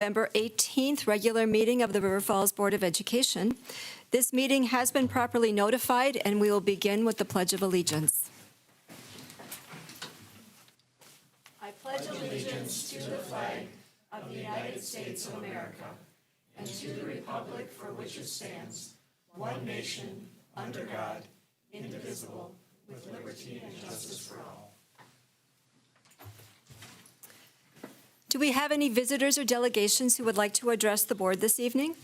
November 18th regular meeting of the River Falls Board of Education. This meeting has been properly notified, and we will begin with the Pledge of Allegiance. I pledge allegiance to the flag of the United States of America and to the republic for which it stands, one nation, under God, indivisible, with liberty and justice for all. Do we have any visitors or delegations who would like to address the board this evening?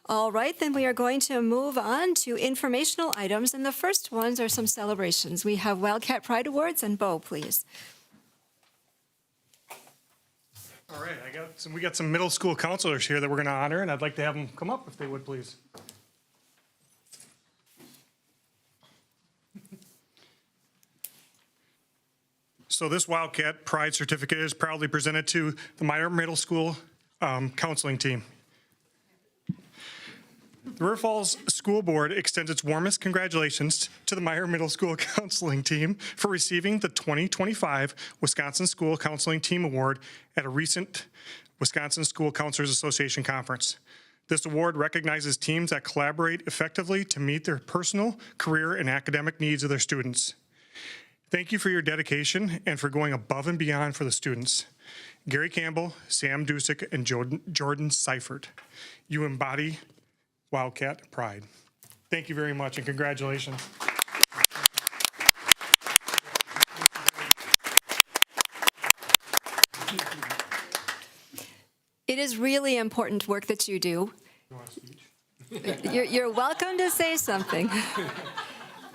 All right, then we are going to move on to informational items, and the first ones are some celebrations. We have Wildcat Pride Awards, and Bo, please. All right, we got some middle school counselors here that we're going to honor, and I'd like to have them come up if they would, please. So this Wildcat Pride Certificate is proudly presented to the Meyer Middle School counseling team. The River Falls School Board extends its warmest congratulations to the Meyer Middle School counseling team for receiving the 2025 Wisconsin School Counseling Team Award at a recent Wisconsin School Counselors Association conference. This award recognizes teams that collaborate effectively to meet their personal, career, and academic needs of their students. Thank you for your dedication and for going above and beyond for the students. Gary Campbell, Sam Dusick, and Jordan Seifert. You embody Wildcat Pride. Thank you very much and congratulations. It is really important work that you do. You want a speech? You're welcome to say something.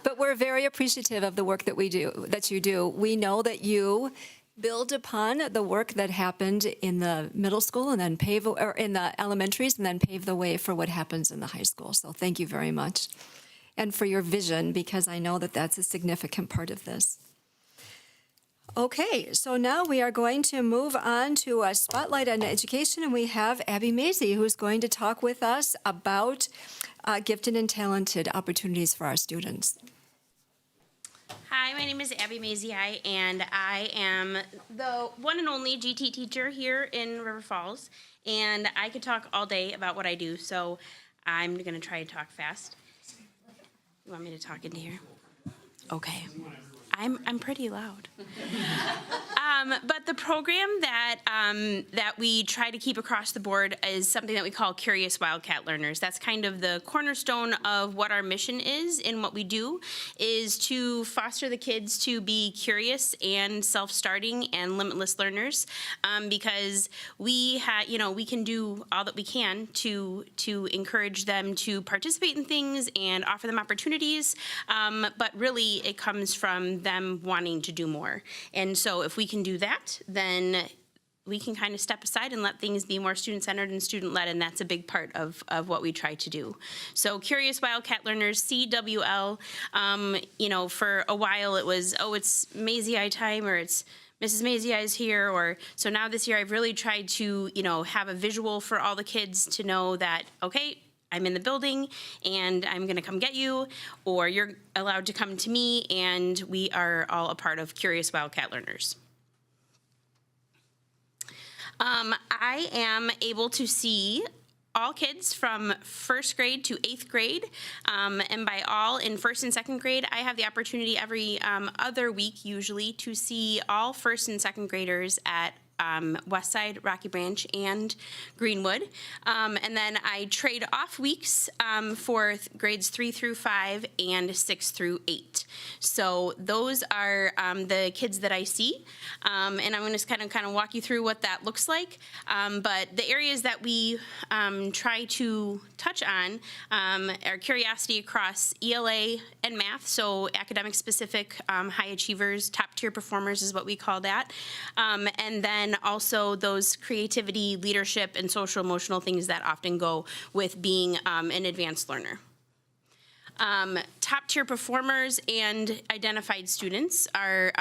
But we're very appreciative of the work that you do. We know that you build upon the work that happened in the middle school and then in the elementaries and then pave the way for what happens in the high school. So thank you very much. And for your vision, because I know that that's a significant part of this. Okay, so now we are going to move on to a spotlight on education, and we have Abby Mazie, who's going to talk with us about gifted and talented opportunities for our students. Hi, my name is Abby Mazie, and I am the one and only GT teacher here in River Falls, and I could talk all day about what I do, so I'm going to try to talk fast. You want me to talk into here? Okay. I'm pretty loud. But the program that we try to keep across the board is something that we call Curious Wildcat Learners. That's kind of the cornerstone of what our mission is and what we do, is to foster the kids to be curious and self-starting and limitless learners, because we can do all that we can to encourage them to participate in things and offer them opportunities, but really it comes from them wanting to do more. And so if we can do that, then we can kind of step aside and let things be more student-centered and student-led, and that's a big part of what we try to do. So Curious Wildcat Learners, CWL, for a while it was, it's Mazie time, or it's Mrs. Mazie is here, or so now this year I've really tried to, have a visual for all the kids to know that, okay, I'm in the building and I'm going to come get you, or you're allowed to come to me, and we are all a part of Curious Wildcat Learners. I am able to see all kids from first grade to 8th grade, and by all, in first and second grade, I have the opportunity every other week usually to see all first and second graders at Westside, Rocky Branch, and Greenwood. And then I trade off weeks for grades 3 through 5 and 6 through 8. So those are the kids that I see. And I'm going to kind of walk you through what that looks like. But the areas that we try to touch on are curiosity across ELA and math, so academic specific high achievers, top tier performers is what we call that. And then also those creativity, leadership, and social emotional things that often go with being an advanced learner. Top tier performers and identified students are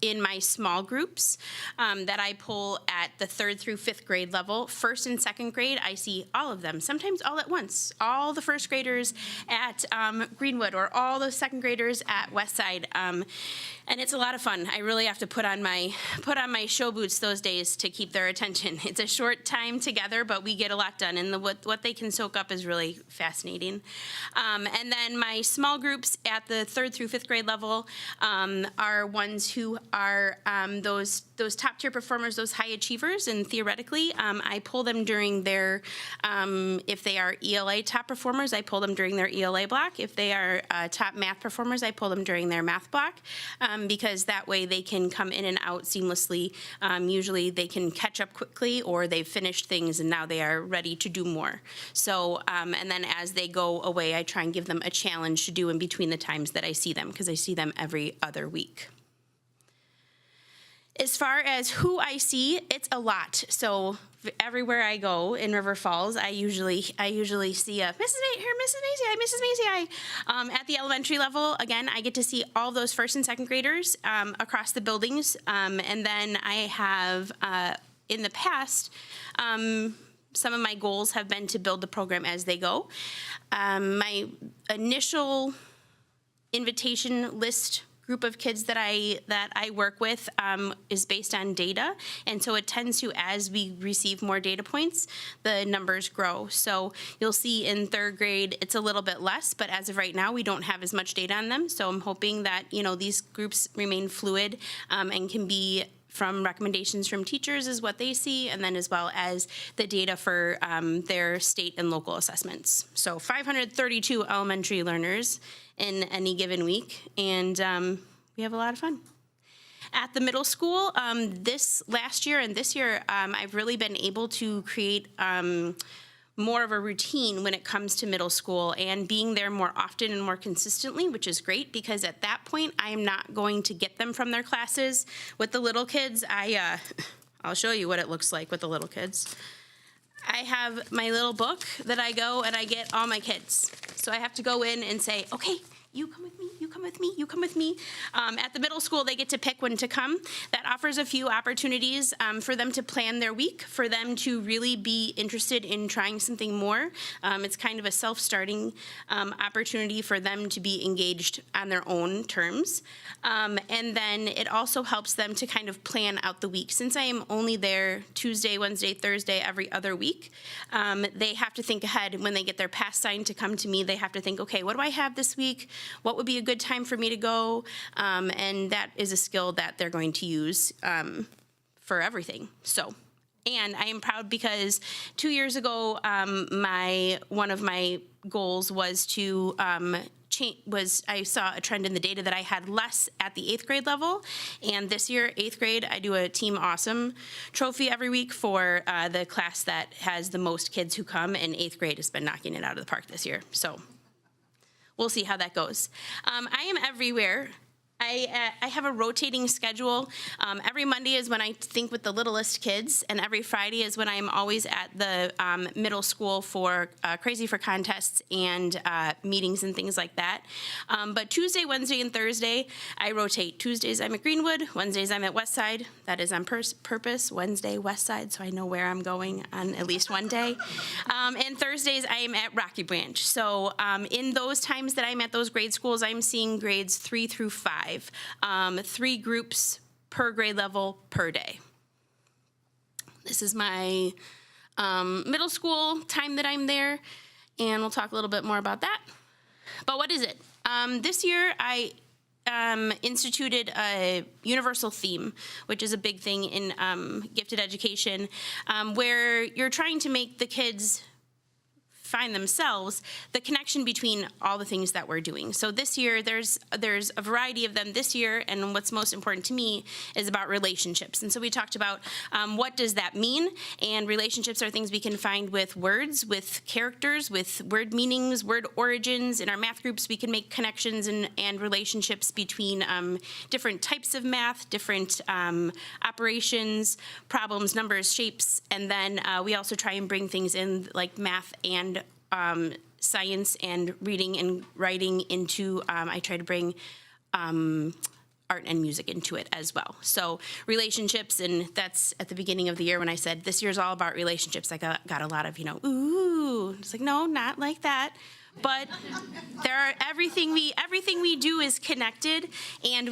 in my small groups that I pull at the 3rd through 5th grade level. 1st and 2nd grade, I see all of them, sometimes all at once. All the 1st graders at Greenwood, or all the 2nd graders at Westside. And it's a lot of fun. I really have to put on my show boots those days to keep their attention. It's a short time together, but we get a lot done, and what they can soak up is really fascinating. And then my small groups at the 3rd through 5th grade level are ones who are those top tier performers, those high achievers, and theoretically, I pull them during their, if they are ELA top performers, I pull them during their ELA block. If they are top math performers, I pull them during their math block, because that way they can come in and out seamlessly. Usually they can catch up quickly, or they've finished things and now they are ready to do more. So, and then as they go away, I try and give them a challenge to do in between the times that I see them, because I see them every other week. As far as who I see, it's a lot. So everywhere I go in River Falls, I usually see a Mrs. Macy, hi, Mrs. Macy, hi. At the elementary level, again, I get to see all those 1st and 2nd graders across the buildings. And then I have, in the past, some of my goals have been to build the program as they go. My initial invitation list group of kids that I work with is based on data, and so it tends to, as we receive more data points, the numbers grow. So you'll see in 3rd grade it's a little bit less, but as of right now we don't have as much data on them. So I'm hoping that these groups remain fluid and can be from recommendations from teachers is what they see, and then as well as the data for their state and local assessments. So 532 elementary learners in any given week, and we have a lot of fun. At the middle school, this last year and this year, I've really been able to create more of a routine when it comes to middle school, and being there more often and more consistently, which is great, because at that point I am not going to get them from their classes. With the little kids, I'll show you what it looks like with the little kids. I have my little book that I go and I get all my kids. So I have to go in and say, okay, you come with me, you come with me, you come with me. At the middle school, they get to pick when to come. That offers a few opportunities for them to plan their week, for them to really be interested in trying something more. It's kind of a self-starting opportunity for them to be engaged on their own terms. And then it also helps them to kind of plan out the week. Since I am only there Tuesday, Wednesday, Thursday, every other week, they have to think ahead. When they get their pass signed to come to me, they have to think, okay, what do I have this week? What would be a good time for me to go? And that is a skill that they're going to use for everything. So, and I am proud because 2 years ago, one of my goals was to I saw a trend in the data that I had less at the 8th grade level, and this year, 8th grade, I do a Team Awesome trophy every week for the class that has the most kids who come, and 8th grade has been knocking it out of the park this year. So we'll see how that goes. I am everywhere. I have a rotating schedule. Every Monday is when I think with the littlest kids, and every Friday is when I'm always at the middle school for Crazy for contests and meetings and things like that. But Tuesday, Wednesday, and Thursday, I rotate. Tuesdays, I'm at Greenwood. Wednesdays, I'm at Westside. That is on purpose. Wednesday, Westside, so I know where I'm going on at least one day. And Thursdays, I am at Rocky Branch. So in those times that I'm at those grade schools, I'm seeing grades 3 through 5. 3 groups per grade level per day. This is my middle school time that I'm there, and we'll talk a little bit more about that. But what is it? This year I instituted a universal theme, which is a big thing in gifted education, where you're trying to make the kids find themselves the connection between all the things that we're doing. So this year, there's a variety of them this year, and what's most important to me is about relationships. And so we talked about what does that mean, and relationships are things we can find with words, with characters, with word meanings, word origins. In our math groups, we can make connections and relationships between different types of math, different operations, problems, numbers, shapes, and then we also try and bring things in like math and science and reading and writing into, I try to bring art and music into it as well. So relationships, and that's at the beginning of the year when I said this year's all about relationships. I got a lot of, ooh, it's like, no, not like that. But everything we do is connected, and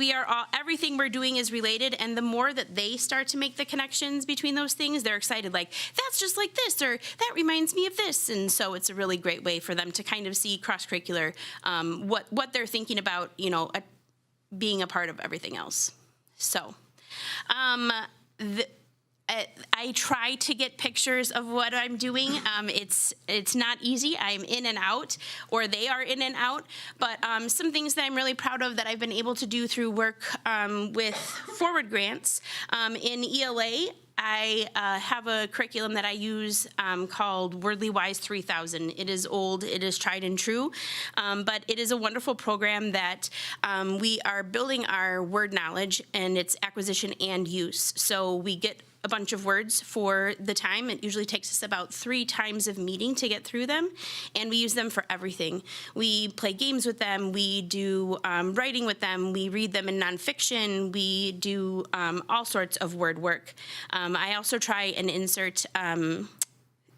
everything we're doing is related. And the more that they start to make the connections between those things, they're excited. Like, that's just like this, or that reminds me of this. And so it's a really great way for them to kind of see cross-curricular what they're thinking about, being a part of everything else. So, I try to get pictures of what I'm doing. It's not easy. I'm in and out, or they are in and out. But some things that I'm really proud of that I've been able to do through work with Forward Grants. In ELA, I have a curriculum that I use called Wordly Wise 3000. It is old, it is tried and true, but it is a wonderful program that we are building our word knowledge and its acquisition and use. So we get a bunch of words for the time. It usually takes us about 3 times of meeting to get through them, and we use them for everything. We play games with them, we do writing with them, we read them in nonfiction, we do all sorts of word work. I also try and insert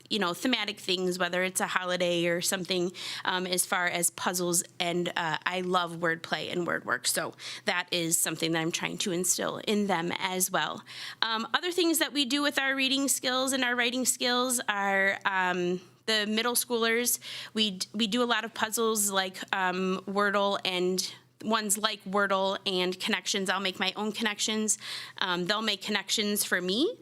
thematic things, whether it's a holiday or something, as far as puzzles, and I love wordplay and word work, so that is something that I'm trying to instill in them as well. Other things that we do with our reading skills and our writing skills are the middle schoolers. We do a lot of puzzles like Wordle and ones like Wordle and connections. I'll make my own connections. They'll make connections for me,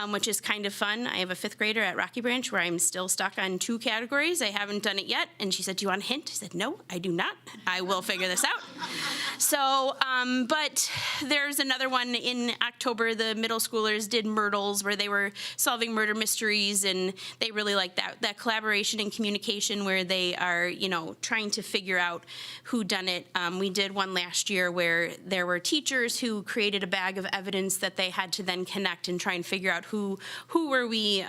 which is kind of fun. I have a 5th grader at Rocky Branch where I'm still stuck on 2 categories. I haven't done it yet. And she said, do you want a hint? I said, no, I do not. I will figure this out. So, but there's another one in October. The middle schoolers did Myrtles, where they were solving murder mysteries, and they really like that collaboration and communication where they are, trying to figure out who done it. We did one last year where there were teachers who created a bag of evidence that they had to then connect and try and figure out who were we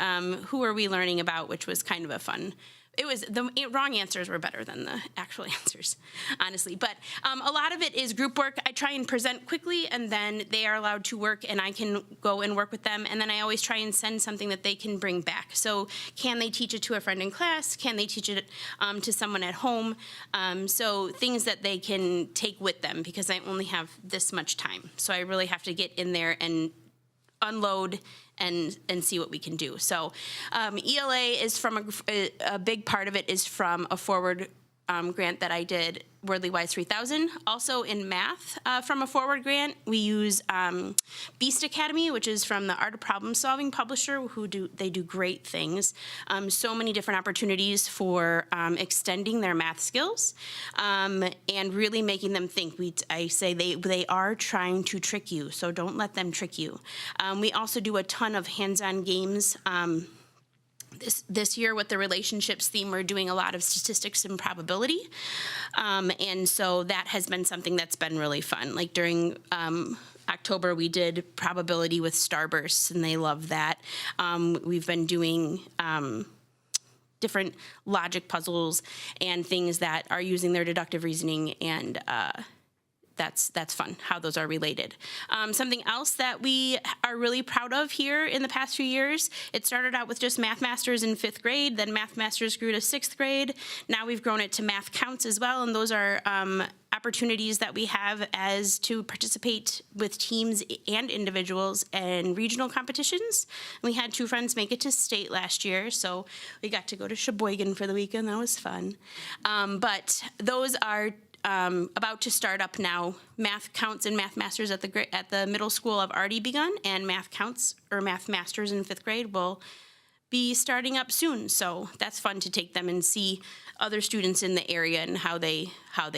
learning about, which was kind of a fun. It was the wrong answers were better than the actual answers, honestly. But a lot of it is group work. I try and present quickly, and then they are allowed to work, and I can go and work with them. And then I always try and send something that they can bring back. So can they teach it to a friend in class? Can they teach it to someone at home? So things that they can take with them, because I only have this much time. So I really have to get in there and unload and see what we can do. So ELA is from a big part of it is from a Forward grant that I did, Wordly Wise 3000. Also in math, from a Forward grant, we use Beast Academy, which is from the Art of Problem Solving publisher, they do great things. So many different opportunities for extending their math skills and really making them think. I say they are trying to trick you, so don't let them trick you. We also do a ton of hands-on games. This year with the relationships theme, we're doing a lot of statistics and probability. And so that has been something that's been really fun. Like during October, we did probability with starbursts, and they love that. We've been doing different logic puzzles and things that are using their deductive reasoning, and that's fun, how those are related. Something else that we are really proud of here in the past few years, it started out with just Math Masters in 5th grade, then Math Masters grew to 6th grade. Now we've grown it to Math Counts as well, and those are opportunities that we have as to participate with teams and individuals in regional competitions. We had 2 friends make it to state last year, so we got to go to Sheboygan for the weekend. That was fun. But those are about to start up now. Math Counts and Math Masters at the middle school have already begun, and Math Counts or Math Masters in 5th grade will be starting up soon. So that's fun to take them and see other students in the area and how they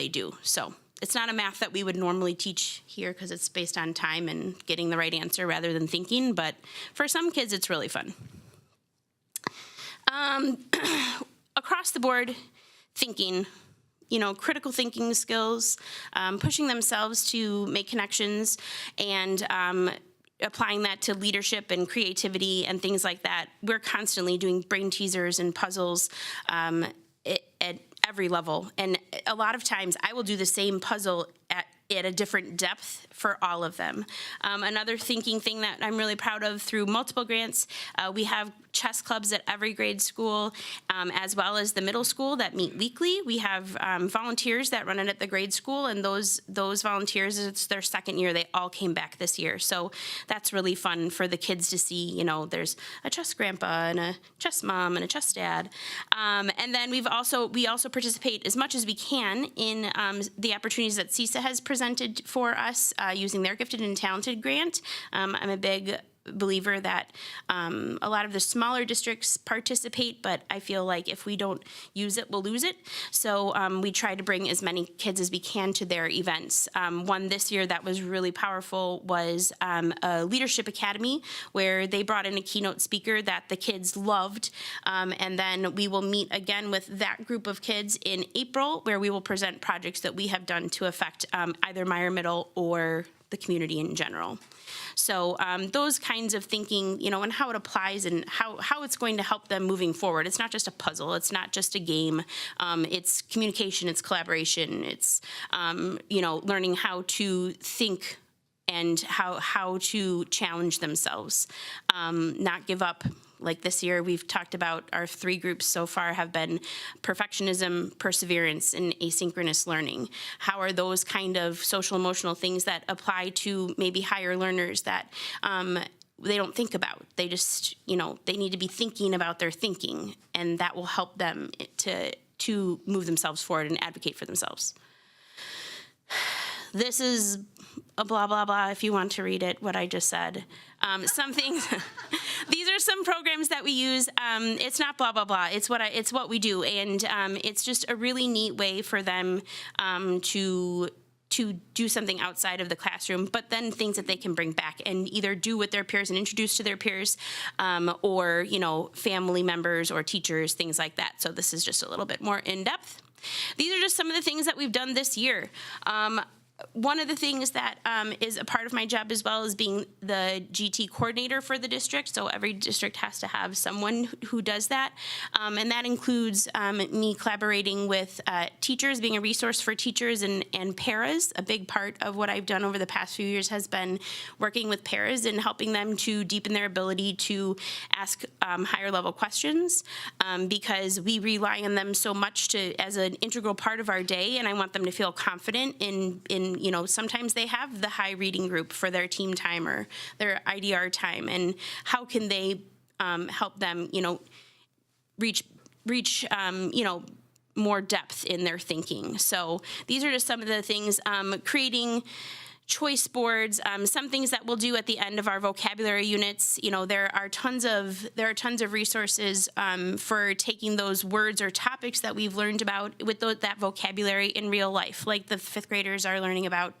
do. So it's not a math that we would normally teach here because it's based on time and getting the right answer rather than thinking, but for some kids it's really fun. Across the board thinking, critical thinking skills, pushing themselves to make connections, and applying that to leadership and creativity and things like that. We're constantly doing brain teasers and puzzles at every level. And a lot of times I will do the same puzzle at at a different depth for all of them. Another thinking thing that I'm really proud of through multiple grants, we have chess clubs at every grade school, as well as the middle school that meet weekly. We have volunteers that run it at the grade school, and those volunteers, it's their second year. They all came back this year. So that's really fun for the kids to see, you know, there's a chess grandpa and a chess mom and a chess dad. And then we also participate as much as we can in the opportunities that CISA has presented for us using their Gifted and Talented grant. I'm a big believer that a lot of the smaller districts participate, but I feel like if we don't use it, we'll lose it. So we try to bring as many kids as we can to their events. One this year that was really powerful was a leadership academy where they brought in a keynote speaker that the kids loved. And then we will meet again with that group of kids in April, where we will present projects that we have done to affect either Meyer Middle or the community in general. So those kinds of thinking, you know, and how it applies and how it's going to help them moving forward. It's not just a puzzle. It's not just a game. It's communication. It's collaboration. It's, you know, learning how to think and how to challenge themselves, not give up. Like this year, we've talked about our 3 groups so far have been perfectionism, perseverance, and asynchronous learning. How are those kind of social emotional things that apply to maybe higher learners that they don't think about? They just, you know, they need to be thinking about their thinking, and that will help them to move themselves forward and advocate for themselves. This is a blah, blah, blah, if you want to read it, what I just said. Some things, these are some programs that we use. It's not blah, blah, blah. It's what we do. And it's just a really neat way for them to do something outside of the classroom, but then things that they can bring back and either do with their peers and introduce to their peers, or, you know, family members or teachers, things like that. So this is just a little bit more in depth. These are just some of the things that we've done this year. One of the things that is a part of my job as well is being the GT coordinator for the district. So every district has to have someone who does that. And that includes me collaborating with teachers, being a resource for teachers and paras. A big part of what I've done over the past few years has been working with paras and helping them to deepen their ability to ask higher level questions, because we rely on them so much as an integral part of our day. And I want them to feel confident in you know, sometimes they have the high reading group for their team time or their IDR time, and how can they help them, you know, reach you know, more depth in their thinking. So these are just some of the things, creating choice boards, some things that we'll do at the end of our vocabulary units. You know, there are tons of resources for taking those words or topics that we've learned about with that vocabulary in real life. Like the 5th graders are learning about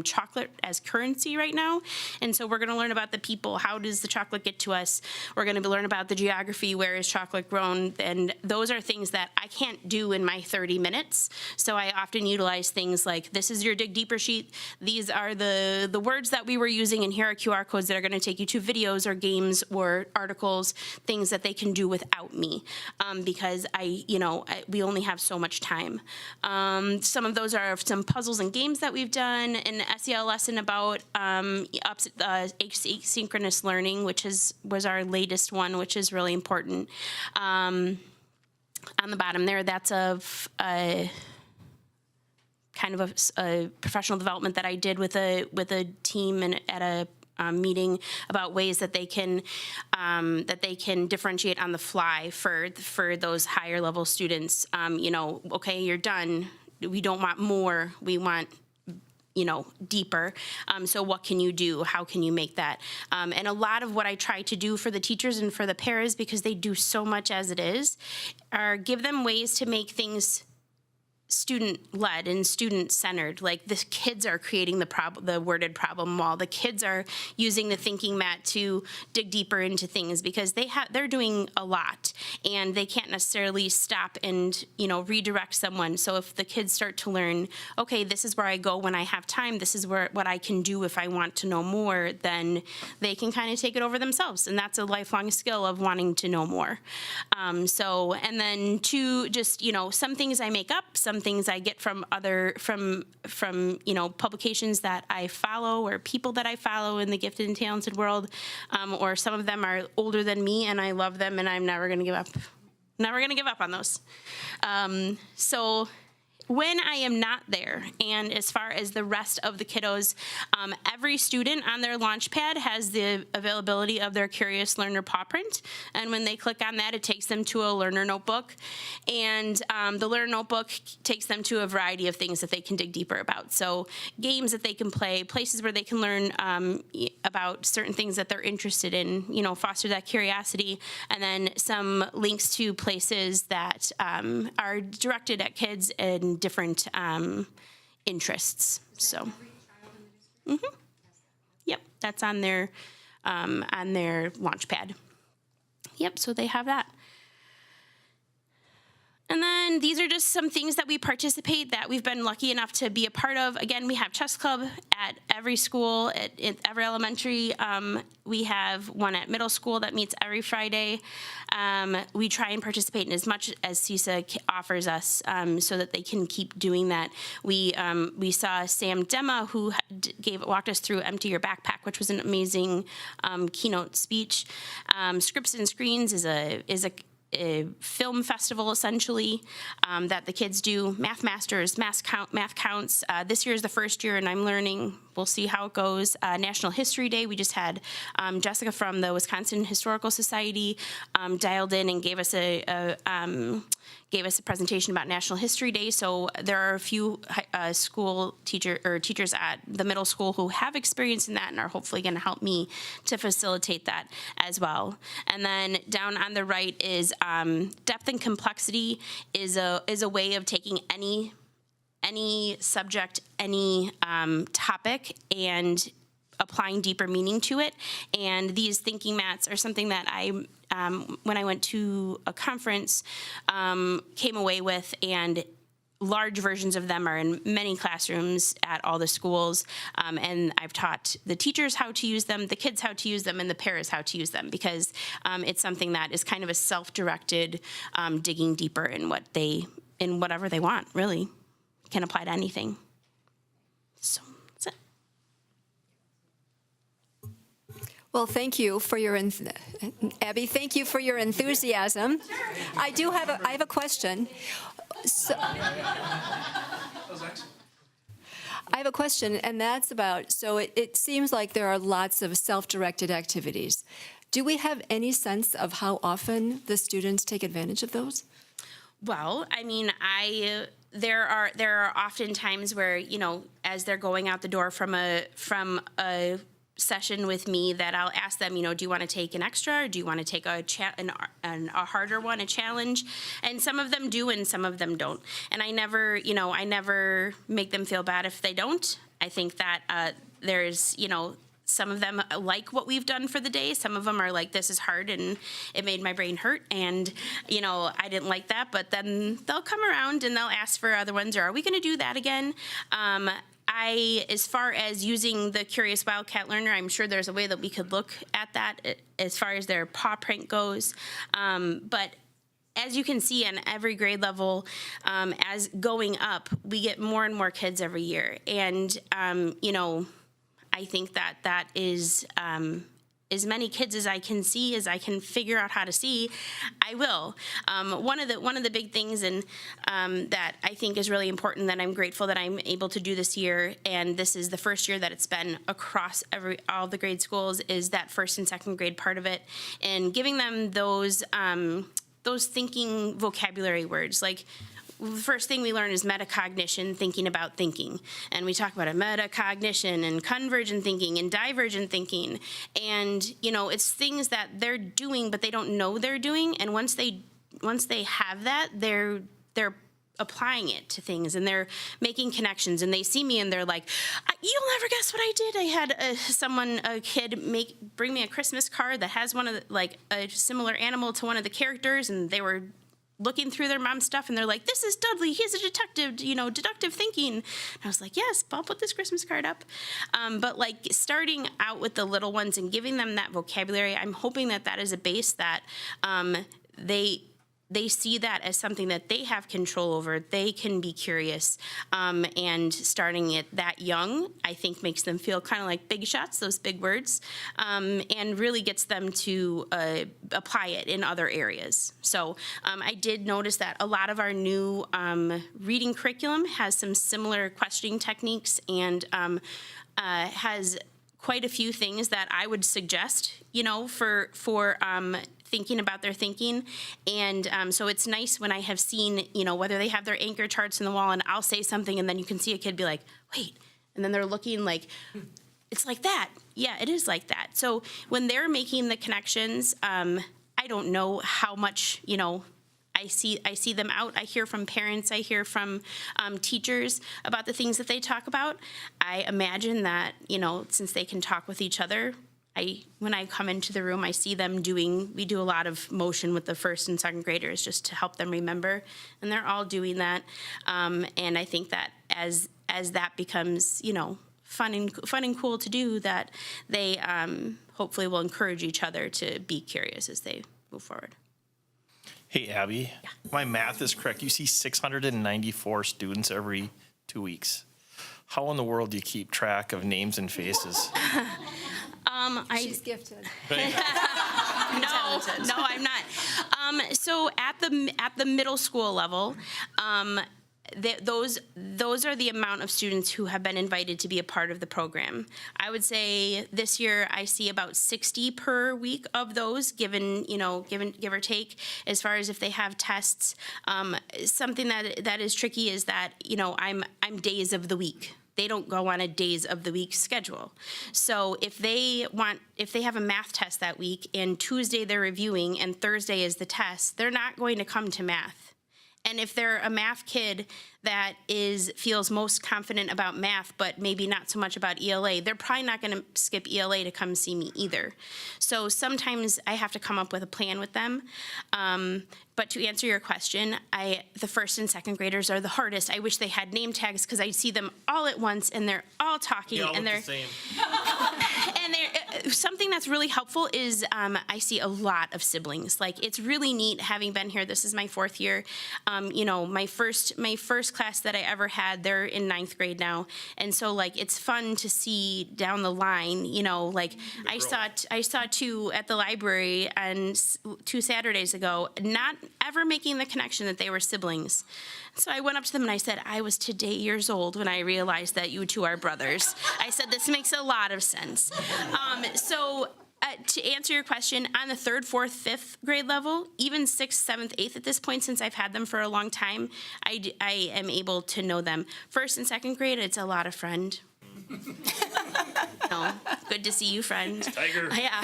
chocolate as currency right now. And so we're going to learn about the people. How does the chocolate get to us? We're going to learn about the geography. Where is chocolate grown? And those are things that I can't do in my 30 minutes. So I often utilize things like, this is your Dig Deeper sheet. These are the words that we were using, and here are QR codes that are going to take you to videos or games or articles, things that they can do without me, because we only have so much time. Some of those are some puzzles and games that we've done. An SEL lesson about asynchronous learning, which was our latest one, which is really important. On the bottom there, that's a kind of a professional development that I did with a team and at a meeting about ways that they can differentiate on the fly for those higher level students. You know, okay, you're done. We don't want more. We want, you know, deeper. So what can you do? How can you make that? And a lot of what I try to do for the teachers and for the paras, because they do so much as it is, are give them ways to make things student-led and student-centered. Like the kids are creating the worded problem wall. The kids are using the thinking mat to dig deeper into things, because they're doing a lot and they can't necessarily stop and, you know, redirect someone. So if the kids start to learn, okay, this is where I go when I have time, this is what I can do if I want to know more, then they can kind of take it over themselves. And that's a lifelong skill of wanting to know more. And then just, you know, some things I make up, some some things I get from publications that I follow or people that I follow in the gifted and talented world, or some of them are older than me and I love them and I'm never going to give up. Never going to give up on those. So when I am not there, and as far as the rest of the kiddos, every student on their Launchpad has the availability of their Curious Learner paw print. And when they click on that, it takes them to a learner notebook. And the learner notebook takes them to a variety of things that they can dig deeper about. So games that they can play, places where they can learn about certain things that they're interested in, foster that curiosity. And then some links to places that are directed at kids and different interests. So, yep, that's on their Launchpad. Yep, so they have that. And then these are just some things that we participate that we've been lucky enough to be a part of. Again, we have chess club at every school, at every elementary. We have one at middle school that meets every Friday. We try and participate in as much as CISA offers us so that they can keep doing that. We saw Sam Dema, who walked us through Empty Your Backpack, which was an amazing keynote speech. Scripts and Screens is a film festival, essentially, that the kids do. Math Masters, Math Counts. This year is the first year, and I'm learning. We'll see how it goes. National History Day. We just had Jessica from the Wisconsin Historical Society dialed in and gave us a presentation about National History Day. So there are a few teachers at the middle school who have experience in that and are hopefully going to help me to facilitate that as well. And then down on the right is depth and complexity is a way of taking any subject, any topic, and applying deeper meaning to it. And these thinking mats are something that I, when I went to a conference, came away with, and large versions of them are in many classrooms at all the schools. And I've taught the teachers how to use them, the kids how to use them, and the paras how to use them, because it's something that is kind of a self-directed digging deeper in whatever they want, really. Can apply to anything. So that's it. Well, thank you for your, Abby, thank you for your enthusiasm. I have a question. I have a question, and that's about, so it seems like there are lots of self-directed activities. Do we have any sense of how often the students take advantage of those? Well, I mean, there are often times where, as they're going out the door from a session with me, that I'll ask them, do you want to take an extra, or do you want to take a harder one, a challenge? And some of them do, and some of them don't. And I never make them feel bad if they don't. I think that there's, some of them like what we've done for the day. Some of them are like, this is hard and it made my brain hurt. And, I didn't like that. But then they'll come around and they'll ask for other ones, or are we going to do that again? As far as using the Curious Wildcat Learner, I'm sure there's a way that we could look at that as far as their paw print goes. But as you can see on every grade level, as going up, we get more and more kids every year. And, I think that is as many kids as I can see, as I can figure out how to see, I will. One of the big things and that I think is really important, that I'm grateful that I'm able to do this year, and this is the first year that it's been across all the grade schools, is that first and second grade part of it, and giving them those thinking vocabulary words. Like, the first thing we learn is metacognition, thinking about thinking. And we talk about metacognition and convergent thinking and divergent thinking. And, it's things that they're doing, but they don't know they're doing. And once they have that, they're applying it to things, and they're making connections, and they see me and they're like, you'll never guess what I did. I had a kid bring me a Christmas card that has a similar animal to one of the characters, and they were looking through their mom's stuff, and they're like, this is Dudley, he's a detective, deductive thinking. And I was like, yes, I'll put this Christmas card up. But starting out with the little ones and giving them that vocabulary, I'm hoping that is a base that they they see that as something that they have control over. They can be curious, and starting it that young, I think, makes them feel kind of like big shots, those big words, and really gets them to apply it in other areas. So I did notice that a lot of our new reading curriculum has some similar questioning techniques and has quite a few things that I would suggest, for thinking about their thinking. And so it's nice when I have seen, whether they have their anchor charts in the wall and I'll say something and then you can see a kid be like, wait, and then they're looking like, it's like that. Yeah, it is like that. So when they're making the connections, I don't know how much, I see them out. I hear from parents. I hear from teachers about the things that they talk about. I imagine that, since they can talk with each other, when I come into the room, I see them we do a lot of motion with the first and second graders just to help them remember. And they're all doing that. And I think that as that becomes, fun and cool to do, that they hopefully will encourage each other to be curious as they move forward. Hey, Abby, my math is correct. You see 694 students every 2 weeks. How in the world do you keep track of names and faces? She's gifted. No, I'm not. So at the middle school level, those are the amount of students who have been invited to be a part of the program. I would say this year I see about 60 per week of those, give or take. As far as if they have tests, something that is tricky is that I'm days of the week. They don't go on a days of the week schedule. So if they have a math test that week and Tuesday they're reviewing and Thursday is the test, they're not going to come to math. And if they're a math kid that feels most confident about math, but maybe not so much about ELA, they're probably not going to skip ELA to come see me either. So sometimes I have to come up with a plan with them. But to answer your question, the first and second graders are the hardest. I wish they had name tags because I see them all at once and they're all talking and they're the same. and something that's really helpful is I see a lot of siblings. Like, it's really neat having been here. This is my 4th year. My first class that I ever had, they're in 9th grade now, and so it's fun to see down the line. I saw 2 at the library and 2 Saturdays ago, not ever making the connection that they were siblings. So I went up to them and I said, I was today years old when I realized that you 2 are brothers. I said, this makes a lot of sense. To answer your question, on the 3rd, 4th, 5th grade level, even 6th, 7th, 8th at this point, since I've had them for a long time, I am able to know them. 1st and 2nd grade, it's a lot of friend. No, good to see you, friend. Tiger. Yeah.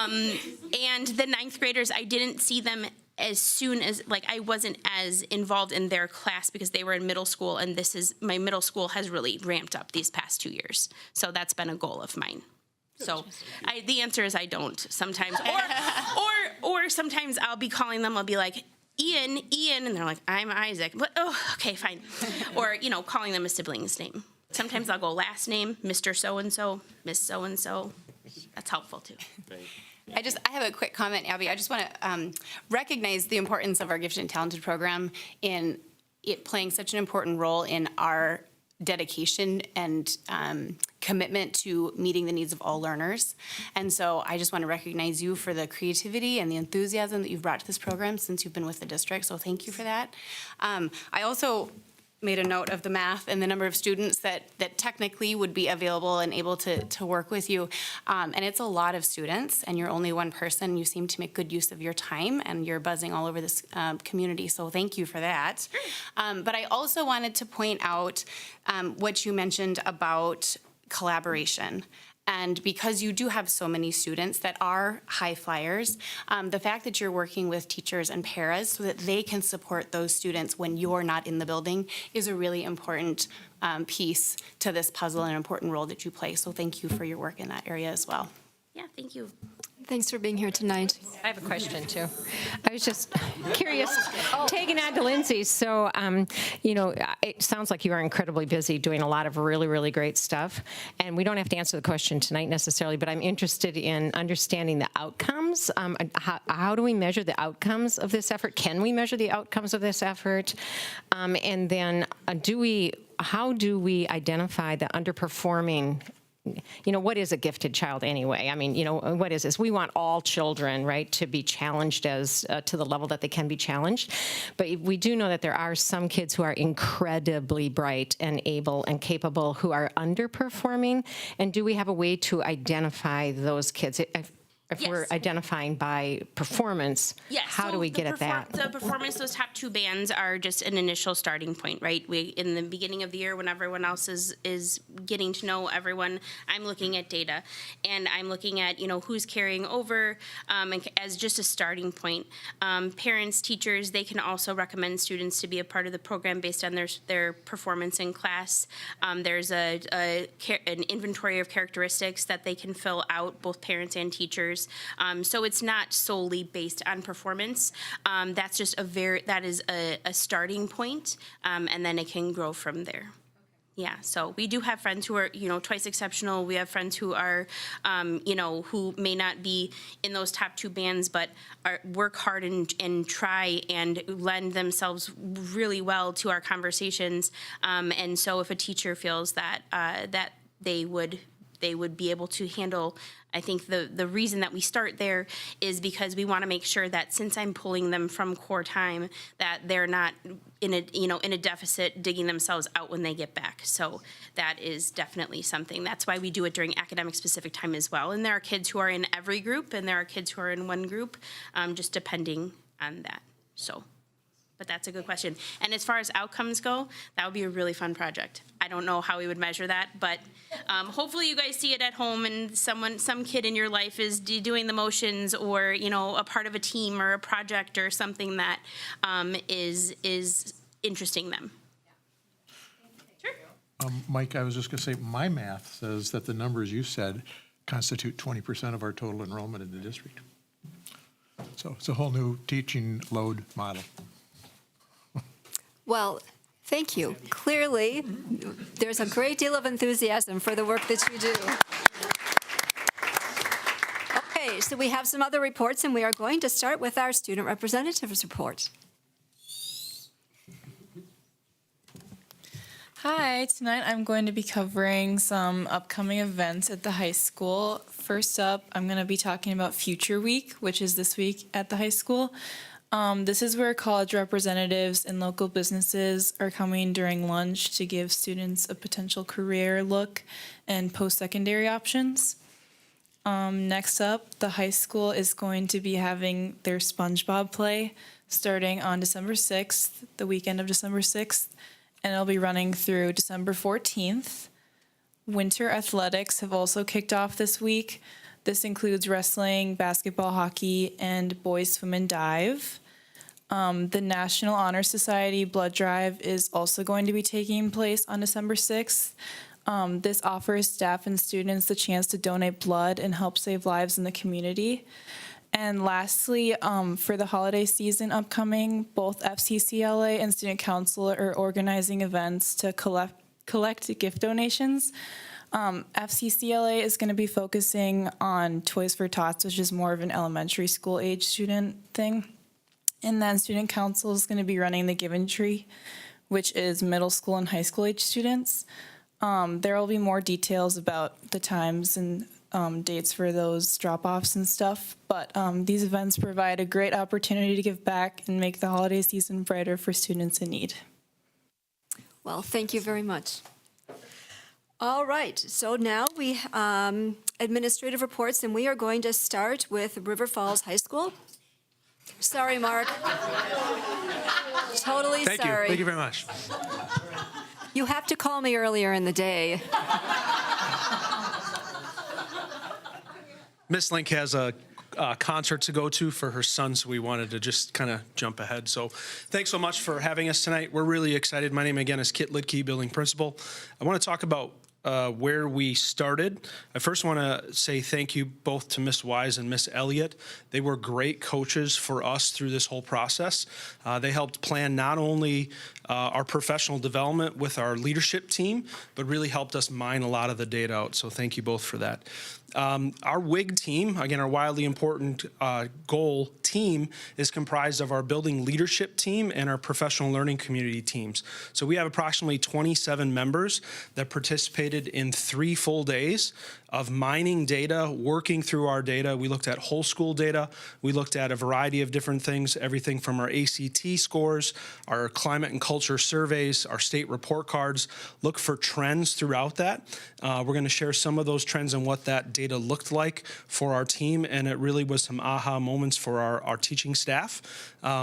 And the 9th graders, I didn't see them as soon as, I wasn't as involved in their class because they were in middle school, and my middle school has really ramped up these past 2 years. So that's been a goal of mine. So the answer is I don't sometimes. Or sometimes I'll be calling them, I'll be like, Ian, and they're like, I'm Isaac. But, okay, fine. Or, calling them a sibling's name. Sometimes I'll go last name, Mr. So-and-so, Miss So-and-so. That's helpful too. I have a quick comment, Abby. I just want to recognize the importance of our Gifted and Talented program in it playing such an important role in our dedication and commitment to meeting the needs of all learners. And so I just want to recognize you for the creativity and the enthusiasm that you've brought to this program since you've been with the district. So thank you for that. I also made a note of the math and the number of students that technically would be available and able to work with you. And it's a lot of students, and you're only one person. You seem to make good use of your time, and you're buzzing all over this community, so thank you for that. But I also wanted to point out what you mentioned about collaboration. And because you do have so many students that are high flyers, the fact that you're working with teachers and paras so that they can support those students when you're not in the building is a really important piece to this puzzle and an important role that you play. So thank you for your work in that area as well. Yeah, thank you. Thanks for being here tonight. I have a question, too. I was just curious, taking on to Lindsay's. So, it sounds like you are incredibly busy doing a lot of really, really great stuff. And we don't have to answer the question tonight necessarily, but I'm interested in understanding the outcomes. How do we measure the outcomes of this effort? Can we measure the outcomes of this effort? And then how do we identify the underperforming? What is a gifted child anyway? I mean, what is this? We want all children, right, to be challenged as to the level that they can be challenged. But we do know that there are some kids who are incredibly bright and able and capable who are underperforming. And do we have a way to identify those kids? If we're Yes. identifying by performance, Yes. how do we get at that? The performance, those top 2 bands are just an initial starting point, right? In the beginning of the year, when everyone else is getting to know everyone, I'm looking at data, and I'm looking at who's carrying over, and as just a starting point. Parents, teachers, they can also recommend students to be a part of the program based on their performance in class. There's an inventory of characteristics that they can fill out, both parents and teachers. So it's not solely based on performance. That's just that is a starting point, and then it can grow from there. Yeah, so we do have friends who are, twice exceptional. We have friends who are, who may not be in those top 2 bands, but work hard and try and lend themselves really well to our conversations. And so if a teacher feels that that they would be able to handle. I think the reason that we start there is because we want to make sure that since I'm pulling them from core time, that they're not in a deficit digging themselves out when they get back. So that is definitely something. That's why we do it during academic specific time as well. And there are kids who are in every group, and there are kids who are in one group, just depending on that. So. But that's a good question. And as far as outcomes go, that would be a really fun project. I don't know how we would measure that, but hopefully you guys see it at home and some kid in your life is doing the motions or, a part of a team or a project or something that is interesting them. Sure. Mike, I was just going to say, my math says that the numbers you said constitute 20% of our total enrollment in the district. So it's a whole new teaching load model. Well, thank you. Clearly, there's a great deal of enthusiasm for the work that you do. Okay, so we have some other reports, and we are going to start with our student representatives report. Hi, tonight I'm going to be covering some upcoming events at the high school. First up, I'm going to be talking about Future Week, which is this week at the high school. This is where college representatives and local businesses are coming during lunch to give students a potential career look and post-secondary options. Next up, the high school is going to be having their SpongeBob play starting on December 6th, the weekend of December 6th, and it'll be running through December 14th. Winter athletics have also kicked off this week. This includes wrestling, basketball, hockey, and boys swim and dive. The National Honor Society blood drive is also going to be taking place on December 6th. This offers staff and students the chance to donate blood and help save lives in the community. And lastly, for the holiday season upcoming, both FCCLA and Student Council are organizing events to collect gift donations. FCCLA is going to be focusing on Toys for Tots, which is more of an elementary school age student thing. And then Student Council is going to be running the Given Tree, which is middle school and high school age students. There will be more details about the times and dates for those drop-offs and stuff. But these events provide a great opportunity to give back and make the holiday season brighter for students in need. Well, thank you very much. All right, so now we administrative reports, and we are going to start with River Falls High School. Sorry, Mark. Totally Thank sorry. you. Thank you very much. You have to call me earlier in the day. Miss Link has a concert to go to for her son, so we wanted to just kind of jump ahead. So thanks so much for having us tonight. We're really excited. My name again is Kit Lidke, building principal. I want to talk about where we started, I first want to say thank you both to Miss Wise and Miss Elliott. They were great coaches for us through this whole process. They helped plan not only our professional development with our leadership team, but really helped us mine a lot of the data out. So thank you both for that. Our WIG team, again, our wildly important goal team, is comprised of our building leadership team and our professional learning community teams. So we have approximately 27 members that participated in 3 full days of mining data, working through our data. We looked at whole school data. We looked at a variety of different things, everything from our ACT scores, our climate and culture surveys, our state report cards. Look for trends throughout that. We're going to share some of those trends and what that data looked like for our team, and it really was some aha moments for our teaching staff.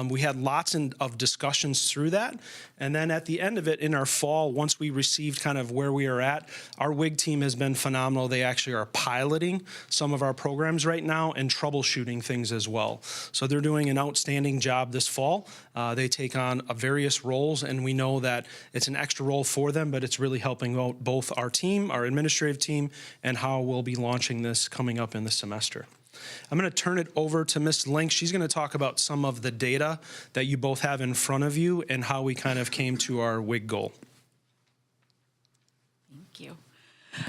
We had lots of discussions through that, and then at the end of it, in our fall, once we received kind of where we are at, our WIG team has been phenomenal. They actually are piloting some of our programs right now and troubleshooting things as well. So they're doing an outstanding job this fall. They take on various roles, and we know that it's an extra role for them, but it's really helping out both our team, our administrative team, and how we'll be launching this coming up in the semester. I'm going to turn it over to Ms. Link. She's going to talk about some of the data that you both have in front of you and how we kind of came to our WIG goal. Thank you.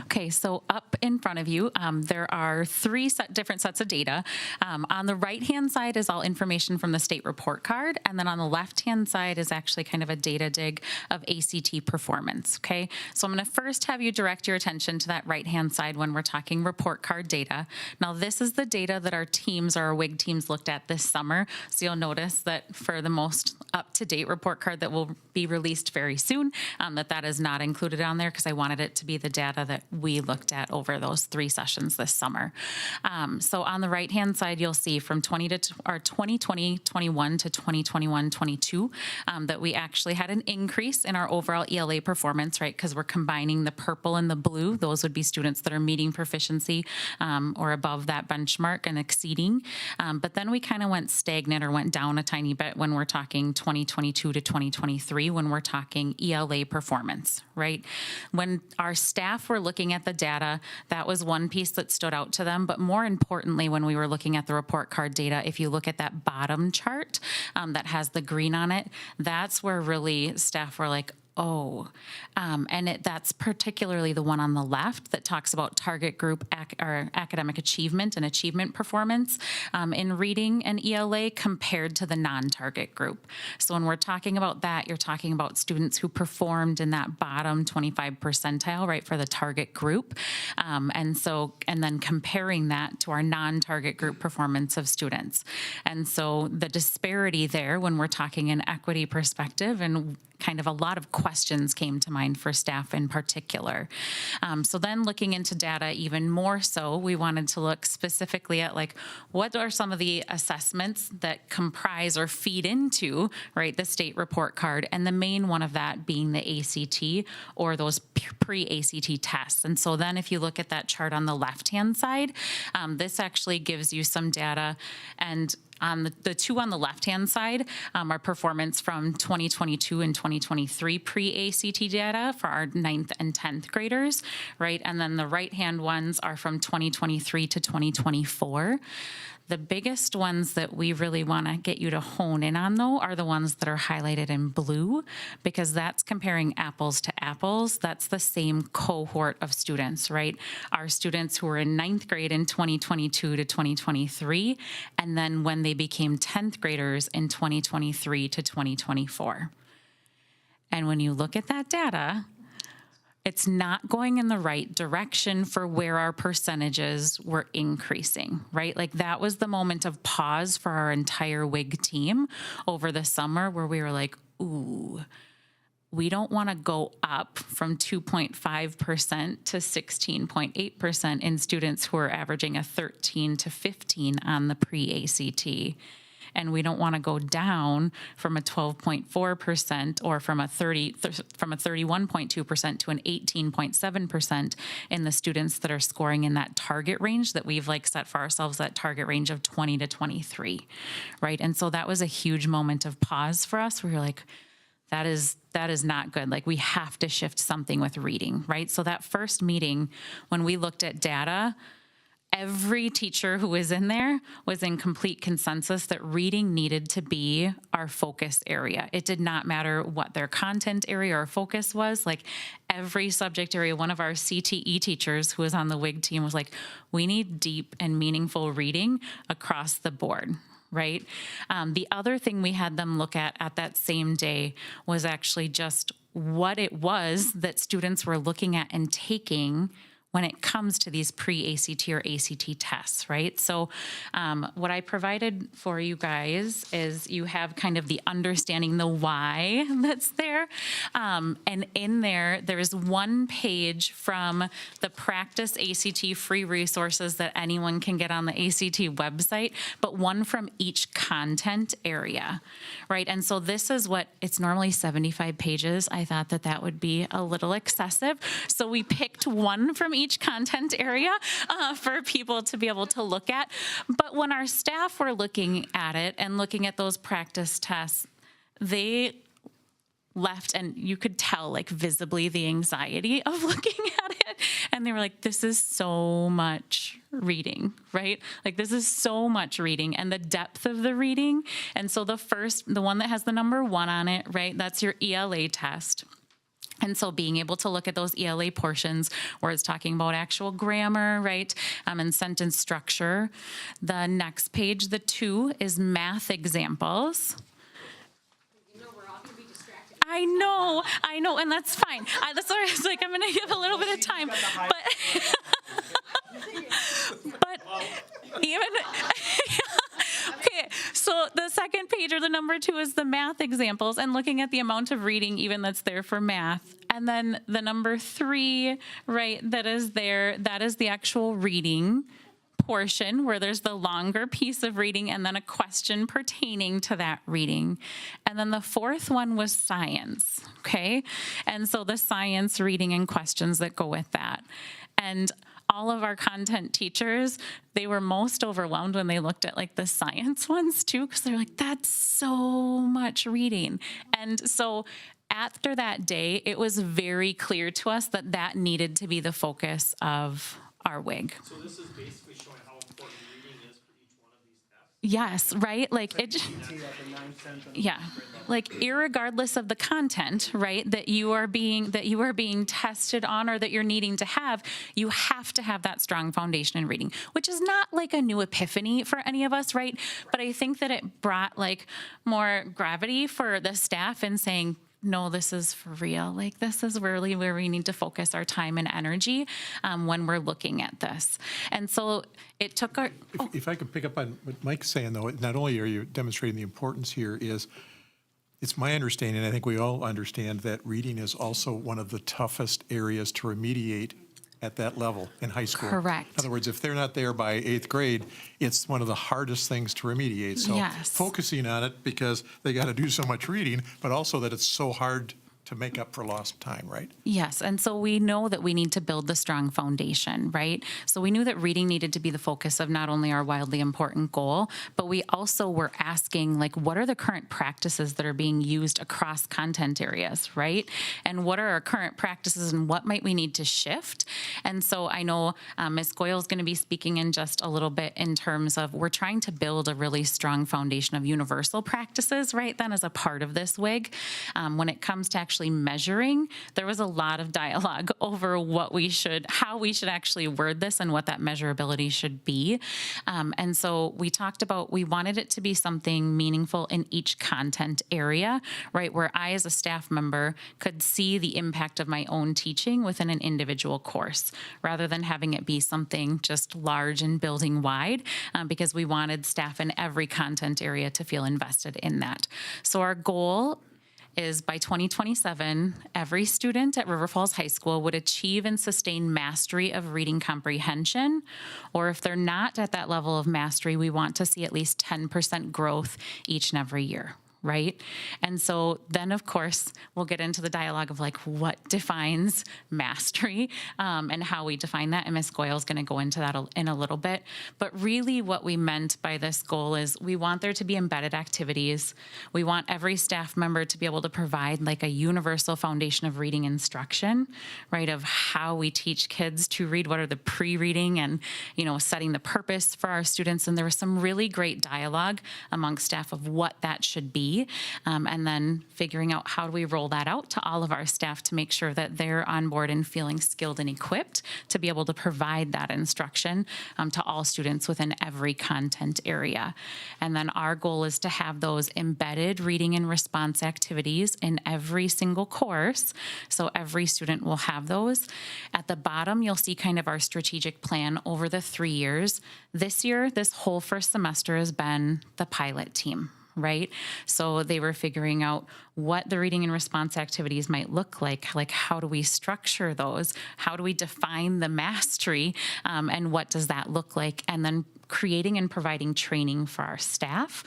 Okay, so up in front of you, there are 3 different sets of data. On the right-hand side is all information from the state report card, and then on the left-hand side is actually kind of a data dig of ACT performance, okay? So I'm gonna first have you direct your attention to that right-hand side when we're talking report card data. Now, this is the data that our teams, our WIG teams, looked at this summer. So you'll notice that for the most up-to-date report card that will be released very soon, that is not included on there because I wanted it to be the data that we looked at over those 3 sessions this summer. So on the right-hand side, you'll see from 2020-21 to 2021-22 that we actually had an increase in our overall ELA performance, right? Because we're combining the purple and the blue. Those would be students that are meeting proficiency or above that benchmark and exceeding. But then we kind of went stagnant or went down a tiny bit when we're talking 2022 to 2023, when we're talking ELA performance, right? When our staff were looking at the data, that was one piece that stood out to them. But more importantly, when we were looking at the report card data, if you look at that bottom chart that has the green on it, that's where really staff were like, oh, and that's particularly the one on the left that talks about target group or academic achievement and achievement performance in reading and ELA compared to the non-target group. So when we're talking about that, you're talking about students who performed in that bottom 25 percentile, right, for the target group. And then comparing that to our non-target group performance of students. And so the disparity there when we're talking an equity perspective, and kind of a lot of questions came to mind for staff in particular. So then looking into data even more so, we wanted to look specifically at like, what are some of the assessments that comprise or feed into, right, the state report card, and the main one of that being the ACT or those pre-ACT tests. And so then if you look at that chart on the left-hand side, this actually gives you some data, and on the 2 on the left-hand side are performance from 2022 and 2023 pre-ACT data for our 9th and 10th graders, right? And then the right-hand ones are from 2023 to 2024. The biggest ones that we really want to get you to hone in on, though, are the ones that are highlighted in blue, because that's comparing apples to apples. That's the same cohort of students, right? Our students who were in 9th grade in 2022 to 2023, and then when they became 10th graders in 2023 to 2024. And when you look at that data, it's not going in the right direction for where our percentages were increasing, right? Like that was the moment of pause for our entire WIG team over the summer where we were like, ooh, we don't want to go up from 2.5% to 16.8% in students who are averaging a 13 to 15 on the pre-ACT. And we don't want to go down from a 12.4% or from a 31.2% to an 18.7% in the students that are scoring in that target range that we've like set for ourselves, that target range of 20 to 23, right? And so that was a huge moment of pause for us. We were like, that is not good. Like, we have to shift something with reading, right? So that first meeting, when we looked at data, every teacher who was in there was in complete consensus that reading needed to be our focus area. It did not matter what their content area or focus was. Like, every subject area, one of our CTE teachers who was on the WIG team was like, we need deep and meaningful reading across the board. Right? The other thing we had them look at that same day was actually just what it was that students were looking at and taking when it comes to these pre-ACT or ACT tests, right? So what I provided for you guys is you have kind of the understanding the why that's there. And in there's one page from the Practice ACT free resources that anyone can get on the ACT website, but one from each content area, right? And so this is what, it's normally 75 pages. I thought that would be a little excessive. So we picked one from each content area for people to be able to look at. But when our staff were looking at it and looking at those practice tests, they left, and you could tell, like, visibly the anxiety of looking at it. And they were like, this is so much reading, right? Like, this is so much reading, and the depth of the reading. And so the one that has the number 1 on it, right, that's your ELA test. And so being able to look at those ELA portions where it's talking about actual grammar, right, and sentence structure. The next page, the 2, is math examples. I know, and that's fine. That's why I was like, I'm going to give a little bit of time. But even... Okay, so the second page, or the number 2, is the math examples, and looking at the amount of reading even that's there for math. And then the number 3, right, that is there, that is the actual reading portion where there's the longer piece of reading and then a question pertaining to that reading. And then the 4th one was science, okay? And so the science reading and questions that go with that. And all of our content teachers, they were most overwhelmed when they looked at, like, the science ones too, because they're like, that's so much reading. And so after that day, it was very clear to us that needed to be the focus of our WIG. So this is basically showing how important reading is for each one of these tests? Yes, right? Like, it, yeah, like, irregardless of the content, right, that you are being tested on or that you're needing to have, you have to have that strong foundation in reading, which is not like a new epiphany for any of us, right? But I think that it brought, like, more gravity for the staff in saying, no, this is for real. Like, this is really where we need to focus our time and energy when we're looking at this. And so it took our... If I could pick up on what Mike's saying, though, not only are you demonstrating the importance here, it's my understanding, I think we all understand, that reading is also one of the toughest areas to remediate at that level in high school. Correct. In other words, if they're not there by 8th grade, it's one of the hardest things to remediate. So Yes. focusing on it because they got to do so much reading, but also that it's so hard to make up for lost time, right? Yes, and so we know that we need to build the strong foundation, right? So we knew that reading needed to be the focus of not only our wildly important goal, but we also were asking, like, what are the current practices that are being used across content areas, right? And what are our current practices and what might we need to shift? And so I know Ms. Goyle is going to be speaking in just a little bit in terms of we're trying to build a really strong foundation of universal practices, right, then as a part of this WIG. When it comes to actually measuring, there was a lot of dialogue over how we should actually word this and what that measurability should be. And so we talked about, we wanted it to be something meaningful in each content area, right, where I as a staff member could see the impact of my own teaching within an individual course, rather than having it be something just large and building wide, because we wanted staff in every content area to feel invested in that. So our goal is by 2027, every student at River Falls High School would achieve and sustain mastery of reading comprehension, or if they're not at that level of mastery, we want to see at least 10% growth each and every year, right? And so then, of course, we'll get into the dialogue of like what defines mastery and how we define that. And Ms. Goyle's going to go into that in a little bit. But really what we meant by this goal is we want there to be embedded activities. We want every staff member to be able to provide like a universal foundation of reading instruction, right? Of how we teach kids to read, what are the pre-reading and, setting the purpose for our students. And there was some really great dialogue among staff of what that should be. And then figuring out how do we roll that out to all of our staff to make sure that they're on board and feeling skilled and equipped to be able to provide that instruction to all students within every content area. And then our goal is to have those embedded reading and response activities in every single course. So every student will have those. At the bottom, you'll see kind of our strategic plan over the 3 years. This year, this whole first semester has been the pilot team, right? So they were figuring out what the reading and response activities might look like how do we structure those? How do we define the mastery? And what does that look like? And then creating and providing training for our staff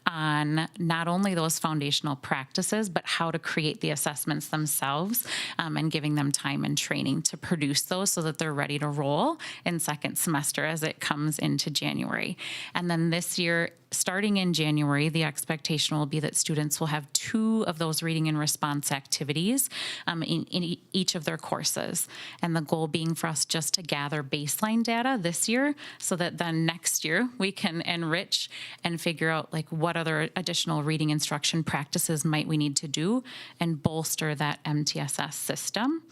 on not only those foundational practices, but how to create the assessments themselves and giving them time and training to produce those so that they're ready to roll in second semester as it comes into January. And then this year, starting in January, the expectation will be that students will have 2 of those reading and response activities in each of their courses. And the goal being for us just to gather baseline data this year so that then next year we can enrich and figure out like what other additional reading instruction practices might we need to do and bolster that MTSS system.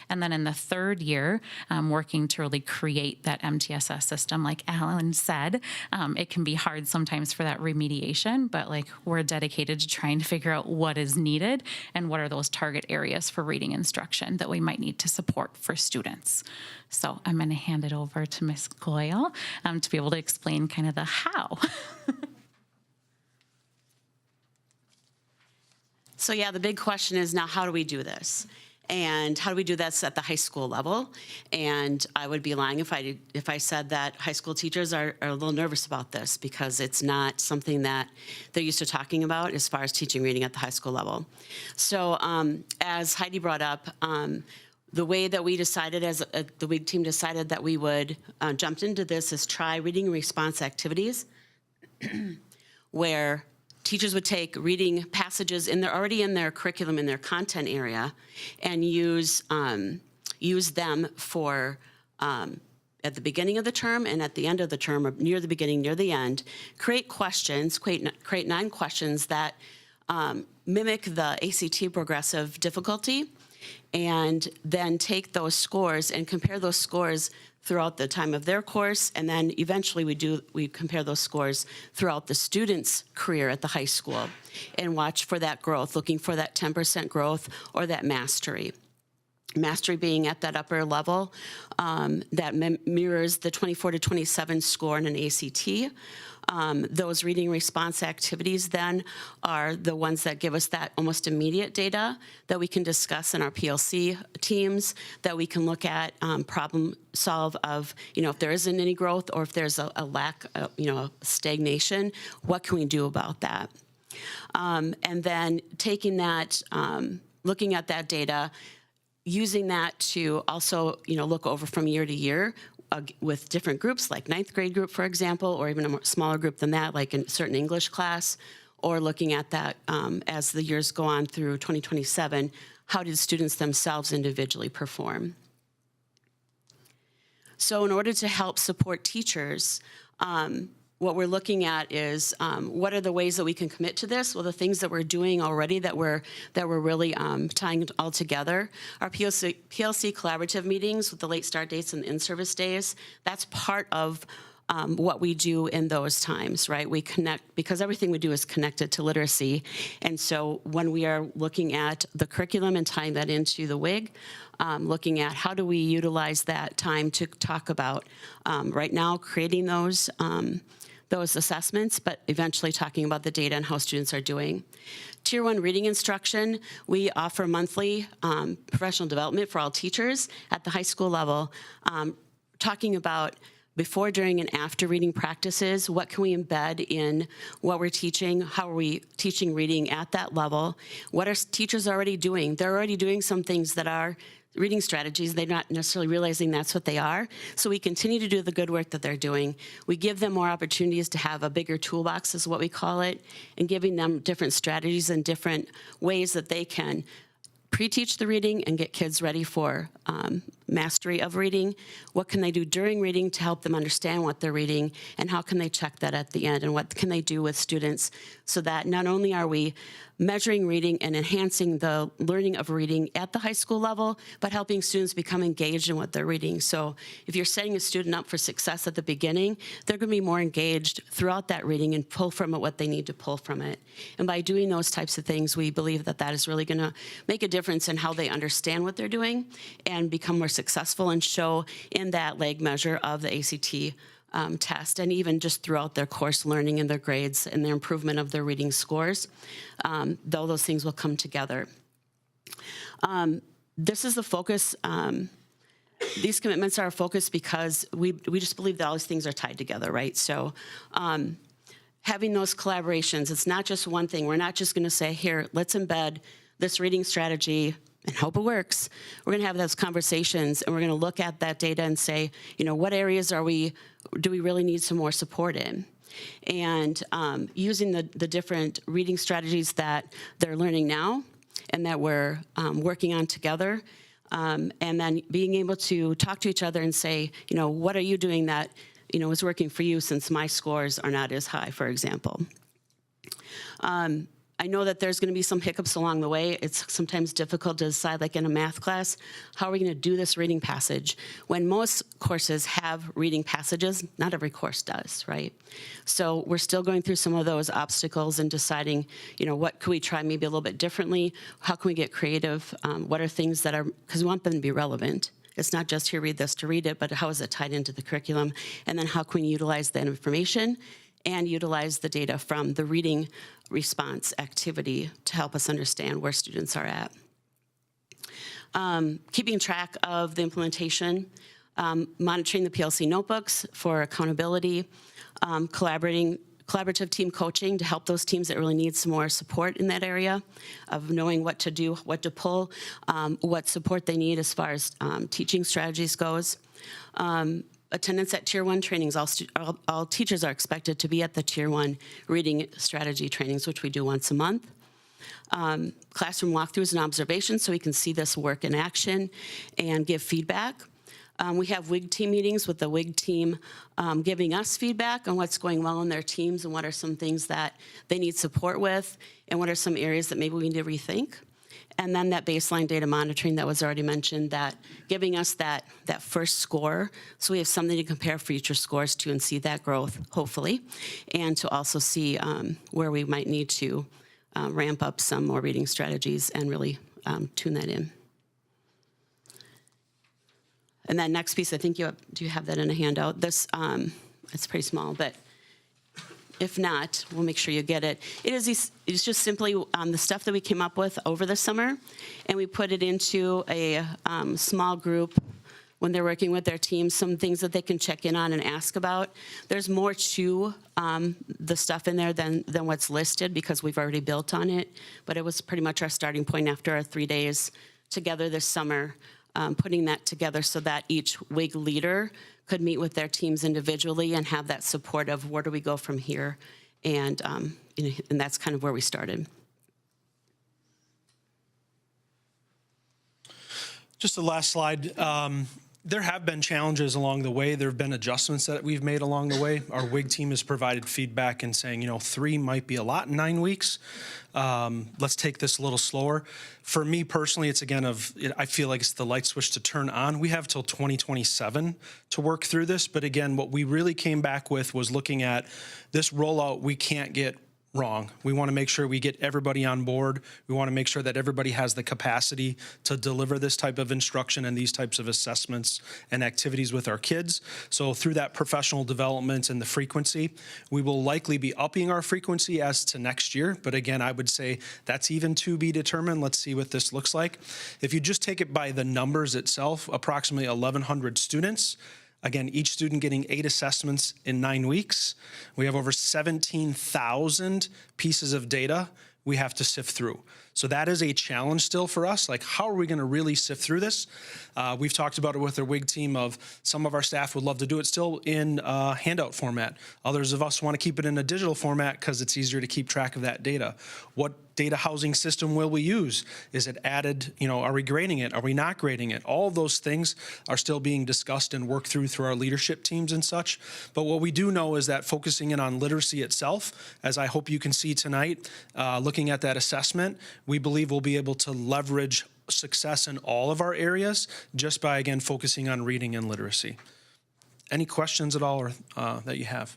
And then in the 3rd year, working to really create that MTSS system. Like Alan said, it can be hard sometimes for that remediation, but like we're dedicated to trying to figure out what is needed and what are those target areas for reading instruction that we might need to support for students. So I'm going to hand it over to Ms. Goyle to be able to explain kind of the how. So yeah, the big question is now, how do we do this? And how do we do this at the high school level? And I would be lying if I said that high school teachers are a little nervous about this because it's not something that they're used to talking about as far as teaching reading at the high school level. So as Heidi brought up, the way that we decided as the WIG team decided that we would jump into this is try reading response activities where teachers would take reading passages already in their curriculum in their content area and use them for at the beginning of the term and at the end of the term, or near the beginning, near the end, create 9 questions that mimic the ACT progressive difficulty, and then take those scores and compare those scores throughout the time of their course, and then eventually we compare those scores throughout the student's career at the high school and watch for that growth, looking for that 10% growth or that mastery. Mastery being at that upper level that mirrors the 24 to 27 score in an ACT. Those reading response activities then are the ones that give us that almost immediate data that we can discuss in our PLC teams, that we can look at problem solve of, if there isn't any growth or if there's a lack, stagnation, what can we do about that? And then taking that, looking at that data, using that to also, look over from year to year with different groups, like 9th grade group, for example, or even a more smaller group than that, like in a certain English class, or looking at that as the years go on through 2027, how did students themselves individually perform? So in order to help support teachers, what we're looking at is what are the ways that we can commit to this? Well, the things that we're doing already that we're really tying it all together. Our PLC collaborative meetings with the late start dates and in-service days, that's part of what we do in those times, right? We connect, because everything we do is connected to literacy. And so when we are looking at the curriculum and tying that into the WIG, looking at how do we utilize that time to talk about right now creating those assessments, but eventually talking about the data and how students are doing. Tier 1 reading instruction, we offer monthly professional development for all teachers at the high school level, talking about before, during, and after reading practices. What can we embed in what we're teaching? How are we teaching reading at that level? What are teachers already doing? They're already doing some things that are reading strategies. They're not necessarily realizing that's what they are. So we continue to do the good work that they're doing. We give them more opportunities to have a bigger toolbox, is what we call it, and giving them different strategies and different ways that they can pre-teach the reading and get kids ready for mastery of reading. What can they do during reading to help them understand what they're reading, and how can they check that at the end, and what can they do with students so that not only are we measuring reading and enhancing the learning of reading at the high school level, but helping students become engaged in what they're reading. So if you're setting a student up for success at the beginning, they're going to be more engaged throughout that reading and pull from it what they need to pull from it. And by doing those types of things, we believe that that is really going to make a difference in how they understand what they're doing and become more successful and show in that leg measure of the ACT test, and even just throughout their course learning and their grades and their improvement of their reading scores, though those things will come together. This is the focus. These commitments are a focus because we just believe that all these things are tied together, right? So having those collaborations, it's not just one thing. We're not just going to say, here, let's embed this reading strategy and hope it works. We're going to have those conversations, and we're going to look at that data and say, what areas do we really need some more support in? And using the different reading strategies that they're learning now and that we're working on together, and then being able to talk to each other and say, what are you doing that, is working for you since my scores are not as high, for example. I know that there's going to be some hiccups along the way. It's sometimes difficult to decide, like in a math class, how are we going to do this reading passage? When most courses have reading passages, not every course does, right? So we're still going through some of those obstacles and deciding, what could we try maybe a little bit differently? How can we get creative? What are things that are, because we want them to be relevant. It's not just here, read this to read it, but how is it tied into the curriculum? And then how can we utilize that information and utilize the data from the reading response activity to help us understand where students are at. Keeping track of the implementation, monitoring the PLC notebooks for accountability, collaborative team coaching to help those teams that really need some more support in that area of knowing what to do, what to pull, what support they need as far as teaching strategies goes. Attendance at Tier 1 trainings. All teachers are expected to be at the Tier 1 reading strategy trainings, which we do once a month. Classroom walkthroughs and observations so we can see this work in action and give feedback. We have WIG team meetings with the WIG team giving us feedback on what's going well in their teams and what are some things that they need support with and what are some areas that maybe we need to rethink. And then that baseline data monitoring that was already mentioned, that giving us that first score, so we have something to compare future scores to and see that growth, hopefully, and to also see where we might need to ramp up some more reading strategies and really tune that in. And that next piece, I think do you have that in a handout? This, it's pretty small, but if not, we'll make sure you get it. It's just simply the stuff that we came up with over the summer, and we put it into a small group when they're working with their teams, some things that they can check in on and ask about. There's more to the stuff in there than what's listed because we've already built on it, but it was pretty much our starting point after our 3 days together this summer, putting that together so that each WIG leader could meet with their teams individually and have that support of where do we go from here, and and that's kind of where we started. Just the last slide. There have been challenges along the way. There have been adjustments that we've made along the way. Our WIG team has provided feedback and saying, 3 might be a lot in 9 weeks. Let's take this a little slower. For me personally, it's again I feel like it's the light switch to turn on. We have till 2027 to work through this. But again, what we really came back with was looking at this rollout we can't get wrong. We want to make sure we get everybody on board. We want to make sure that everybody has the capacity to deliver this type of instruction and these types of assessments and activities with our kids. So through that professional development and the frequency, we will likely be upping our frequency as to next year. But again, I would say that's even to be determined. Let's see what this looks like. If you just take it by the numbers itself, approximately 1,100 students, Again, each student getting 8 assessments in 9 weeks. We have over 17,000 pieces of data we have to sift through. So that is a challenge still for us. Like, how are we going to really sift through this? We've talked about it with our WIG team of some of our staff would love to do it still in handout format. Others of us want to keep it in a digital format because it's easier to keep track of that data. What data housing system will we use? Is it added, are we grading it? Are we not grading it? All of those things are still being discussed and worked through our leadership teams and such. But what we do know is that focusing in on literacy itself, as I hope you can see tonight, looking at that assessment, we believe we'll be able to leverage success in all of our areas just by, again, focusing on reading and literacy. Any questions at all or, that you have?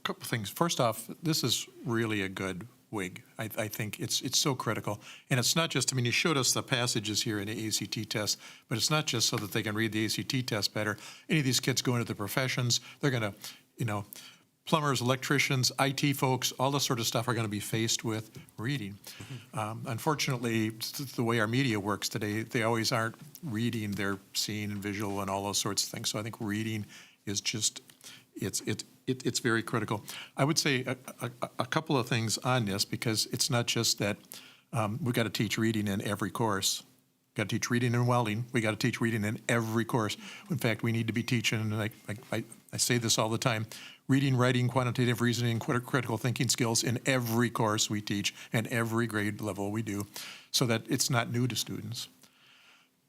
Couple things. First off, this is really a good WIG. I think it's so critical. And it's not just, you showed us the passages here in the ACT test, but it's not just so that they can read the ACT test better. Any of these kids go into the professions, they're going to, plumbers, electricians, IT folks, all this sort of stuff are going to be faced with reading. Unfortunately, the way our media works today, they always aren't reading, they're seeing and visual and all those sorts of things. So I think reading is just, it's very critical. I would say a couple of things on this, because it's not just that we've got to teach reading in every course. We've got to teach reading and welding. We got to teach reading in every course. In fact, we need to be teaching, and I say this all the time, reading, writing, quantitative reasoning, critical thinking skills in every course we teach and every grade level we do, so that it's not new to students.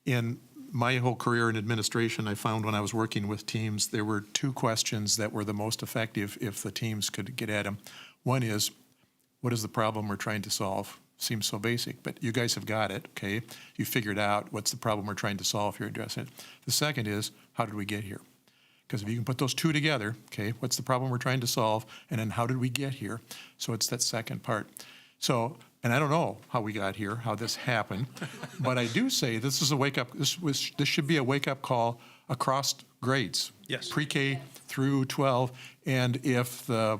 In my whole career in administration, I found when I was working with teams, there were 2 questions that were the most effective if the teams could get at them. One is, what is the problem we're trying to solve? Seems so basic, but you guys have got it, okay? You figured out what's the problem we're trying to solve, you're addressing it. The second is, how did we get here? Because if you can put those 2 together, okay, what's the problem we're trying to solve, and then how did we get here? So it's that second part. So, and I don't know how we got here, how this happened, but I do say this is a wake-up, this should be a wake-up call across grades. Yes. Pre-K through 12, and if the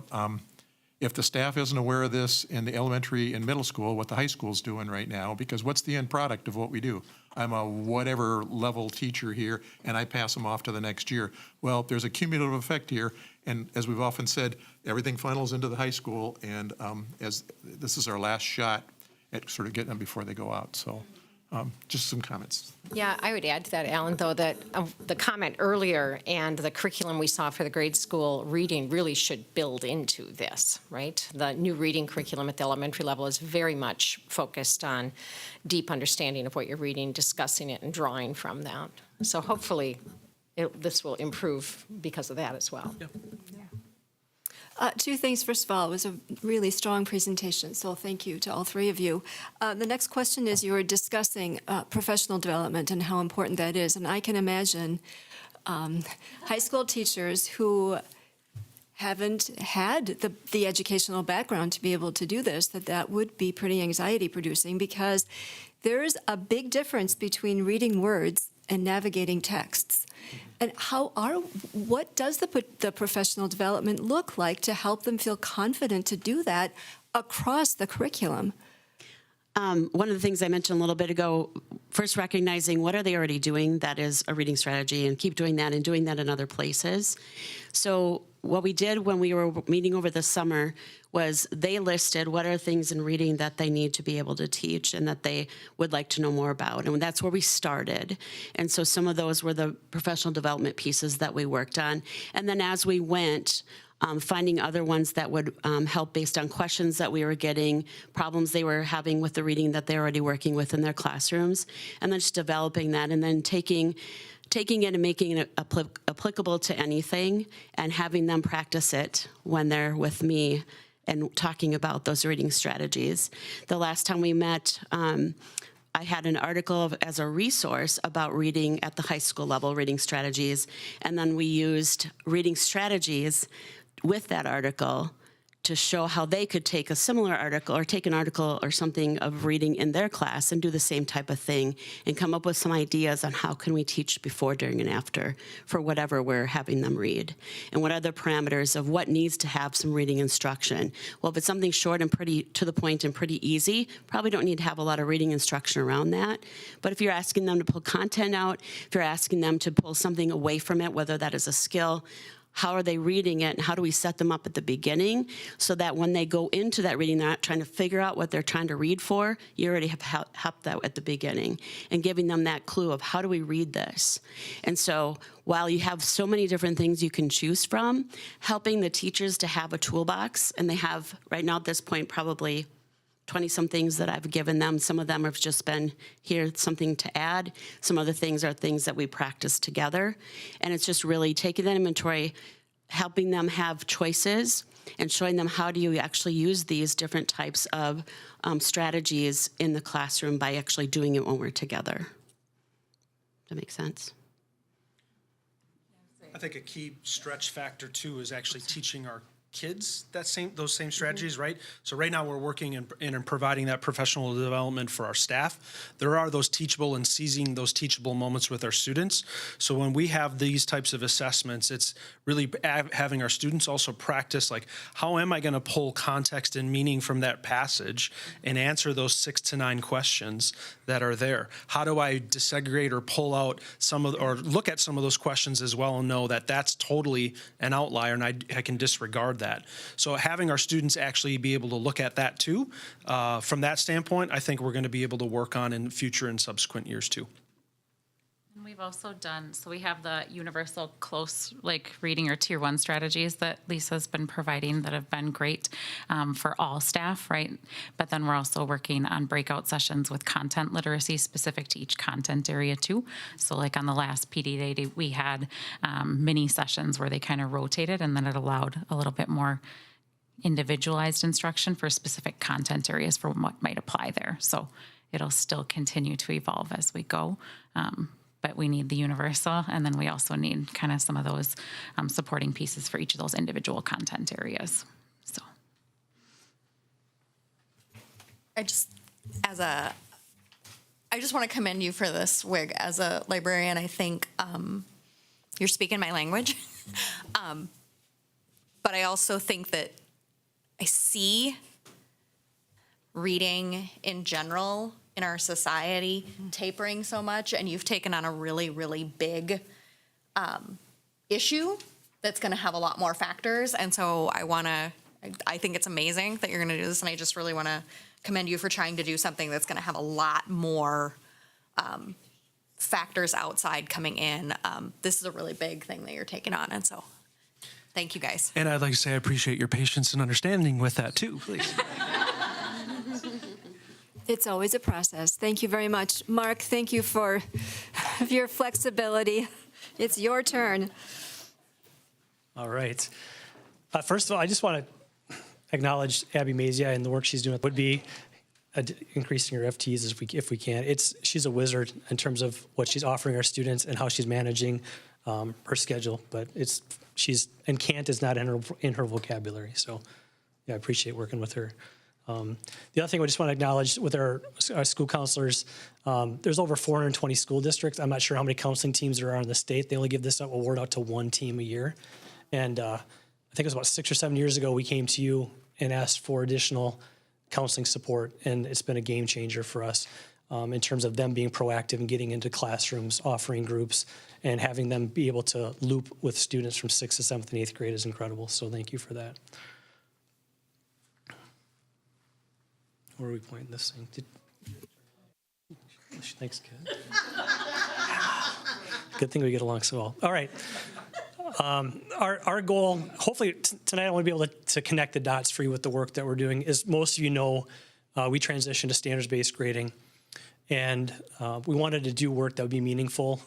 staff isn't aware of this in the elementary and middle school, what the high school's doing right now, because what's the end product of what we do? I'm a whatever level teacher here, and I pass them off to the next year. Well, there's a cumulative effect here, and as we've often said, everything funnels into the high school, and as this is our last shot at sort of getting them before they go out. So just some comments. Yeah, I would add to that, Alan, though, that the comment earlier and the curriculum we saw for the grade school reading really should build into this, right? The new reading curriculum at the elementary level is very much focused on deep understanding of what you're reading, discussing it, and drawing from that. So hopefully this will improve because of that as well. Yeah. 2 things. First of all, it was a really strong presentation, so thank you to all 3 of you. The next question is, you were discussing professional development and how important that is, and I can imagine high school teachers who haven't had the educational background to be able to do this, that would be pretty anxiety-producing, because there's a big difference between reading words and navigating texts. And what does the professional development look like to help them feel confident to do that across the curriculum? One of the things I mentioned a little bit ago, first recognizing what are they already doing that is a reading strategy, and keep doing that and doing that in other places. So what we did when we were meeting over the summer was they listed what are things in reading that they need to be able to teach and that they would like to know more about. And that's where we started. And so some of those were the professional development pieces that we worked on. And then as we went, finding other ones that would help based on questions that we were getting, problems they were having with the reading that they're already working with in their classrooms, and then just developing that, and then taking it and making it applicable to anything, and having them practice it when they're with me and talking about those reading strategies. The last time we met, I had an article as a resource about reading at the high school level, reading strategies, and then we used reading strategies with that article to show how they could take a similar article or take an article or something of reading in their class and do the same type of thing and come up with some ideas on how can we teach before, during, and after for whatever we're having them read. And what are the parameters of what needs to have some reading instruction? Well, if it's something short and pretty to the point and pretty easy, probably don't need to have a lot of reading instruction around that. But if you're asking them to pull content out, if you're asking them to pull something away from it, whether that is a skill, how are they reading it, and how do we set them up at the beginning so that when they go into that reading, they're not trying to figure out what they're trying to read for. You already have helped that at the beginning and giving them that clue of how do we read this. And so while you have so many different things you can choose from, helping the teachers to have a toolbox, and they have right now at this point probably 20-some things that I've given them. Some of them have just been, here, something to add. Some other things are things that we practice together. And it's just really taking that inventory, helping them have choices, and showing them how do you actually use these different types of strategies in the classroom by actually doing it when we're together. Does that make sense? I think a key stretch factor too is actually teaching our kids those same strategies, right? So right now we're working in providing that professional development for our staff. There are those teachable and seizing those teachable moments with our students. So when we have these types of assessments, it's really having our students also practice, like, how am I going to pull context and meaning from that passage and answer those 6 to 9 questions that are there? How do I desegregate or pull out or look at some of those questions as well and know that that's totally an outlier and I can disregard that. So having our students actually be able to look at that too, from that standpoint, I think we're going to be able to work on in future and subsequent years too. And we've also done, so we have the universal close reading or tier 1 strategies that Lisa's been providing that have been great for all staff, right? But then we're also working on breakout sessions with content literacy specific to each content area too. So like on the last PD day, we had mini sessions where they kind of rotated, and then it allowed a little bit more individualized instruction for specific content areas for what might apply there. So it'll still continue to evolve as we go. But we need the universal, and then we also need kind of some of those supporting pieces for each of those individual content areas. So, I just want to commend you for this, Wig. As a librarian, I think you're speaking my language. But I also think that I see reading in general in our society tapering so much, and you've taken on a really, really big issue that's going to have a lot more factors. And so I think it's amazing that you're going to do this, and I just really want to commend you for trying to do something that's going to have a lot more factors outside coming in. This is a really big thing that you're taking on, and so thank you guys. And I'd like to say I appreciate your patience and understanding with that too, please. It's always a process. Thank you very much. Mark, thank you for your flexibility. It's your turn. All right. First of all, I just want to acknowledge Abby Mazia and the work she's doing. Would be increasing her FTEs if we can. She's a wizard in terms of what she's offering our students and how she's managing her schedule. But and can't is not in her vocabulary. So yeah, I appreciate working with her. The other thing I just want to acknowledge with our school counselors, there's over 420 school districts. I'm not sure how many counseling teams there are in the state. They only give this award out to one team a year. And I think it was about 6 or 7 years ago, we came to you and asked for additional counseling support. And it's been a game changer for us in terms of them being proactive and getting into classrooms, offering groups, and having them be able to loop with students from 6th to 7th and 8th grade is incredible. So thank you for that. Where are we pointing this thing? Thanks, kid. Good thing we get along so well. All right. Our goal, hopefully tonight I want to be able to connect the dots for you with the work that we're doing. As most of you know, we transitioned to standards-based grading. And we wanted to do work that would be meaningful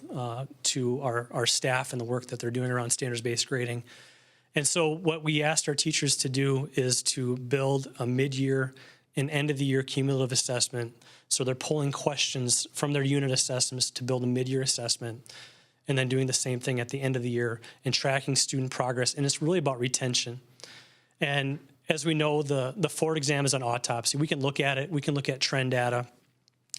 to our staff and the work that they're doing around standards-based grading. And so what we asked our teachers to do is to build a mid-year and end-of-the-year cumulative assessment. So they're pulling questions from their unit assessments to build a mid-year assessment, and then doing the same thing at the end of the year and tracking student progress. And it's really about retention. And as we know, the Ford exam is an autopsy. We can look at it. We can look at trend data.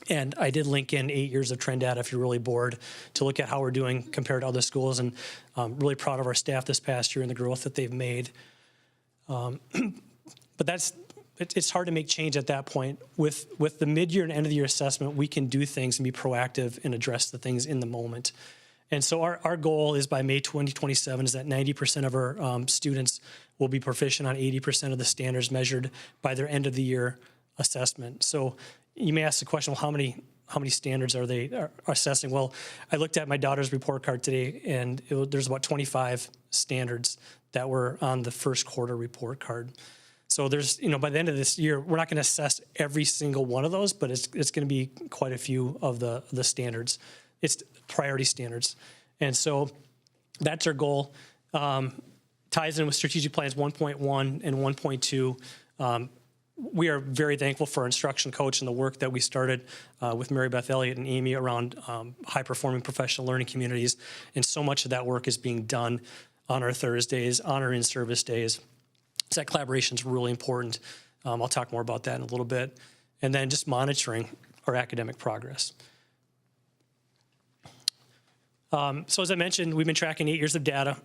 And I did link in 8 years of trend data if you're really bored to look at how we're doing compared to other schools. And I'm really proud of our staff this past year and the growth that they've made. But it's hard to make change at that point. With the mid-year and end-of-the-year assessment, we can do things and be proactive and address the things in the moment. And so our goal is by May 2027 is that 90% of our students will be proficient on 80% of the standards measured by their end-of-the-year assessment. So you may ask the question, well, how many standards are they assessing? Well, I looked at my daughter's report card today, and there's about 25 standards that were on the first quarter report card. So there's, by the end of this year, we're not going to assess every single one of those, but it's going to be quite a few of the standards. It's priority standards. And so that's our goal. Ties in with strategic plans 1.1 and 1.2. We are very thankful for our instruction coach and the work that we started with Mary Beth Elliott and Amy around high-performing professional learning communities. And so much of that work is being done on our Thursdays, on our in-service days. So that collaboration is really important. I'll talk more about that in a little bit. And then just monitoring our academic progress. So as I mentioned, we've been tracking 8 years of data.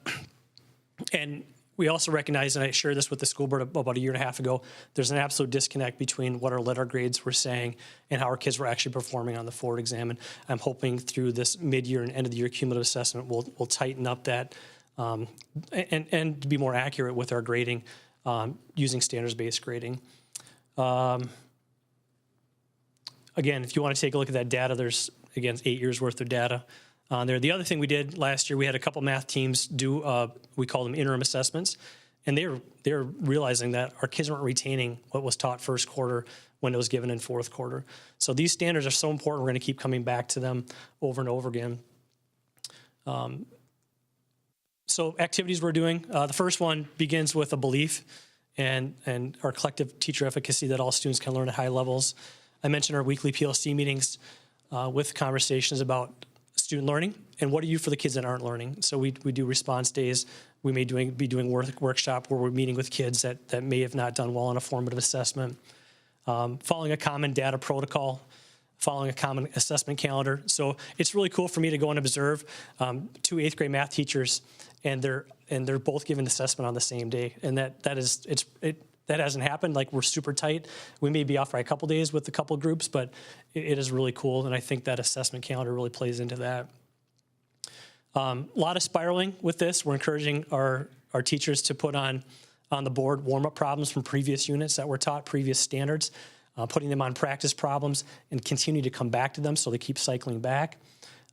And we also recognize, and I shared this with the school board about a year and a half ago, there's an absolute disconnect between what our letter grades were saying and how our kids were actually performing on the Ford exam. And I'm hoping through this mid-year and end-of-the-year cumulative assessment, we'll tighten up that and be more accurate with our grading using standards-based grading. Again, if you want to take a look at that data, there's, again, 8 years worth of data on there. The other thing we did last year, we had a couple math teams do, we call them interim assessments, and they were realizing that our kids weren't retaining what was taught first quarter when it was given in fourth quarter. So these standards are so important, we're going to keep coming back to them over and over again. So activities we're doing, the first one begins with a belief and our collective teacher efficacy that all students can learn at high levels. I mentioned our weekly PLC meetings with conversations about student learning and what do you for the kids that aren't learning. So we do response days. We may be doing workshop where we're meeting with kids that may have not done well on a formative assessment. Following a common data protocol, following a common assessment calendar. So it's really cool for me to go and observe 2 8th grade math teachers, and they're both given assessment on the same day. And that hasn't happened. Like, we're super tight. We may be off by a couple days with a couple groups, but it is really cool. And I think that assessment calendar really plays into that. A lot of spiraling with this. We're encouraging our teachers to put on the board warm-up problems from previous units that were taught, previous standards, putting them on practice problems and continue to come back to them so they keep cycling back.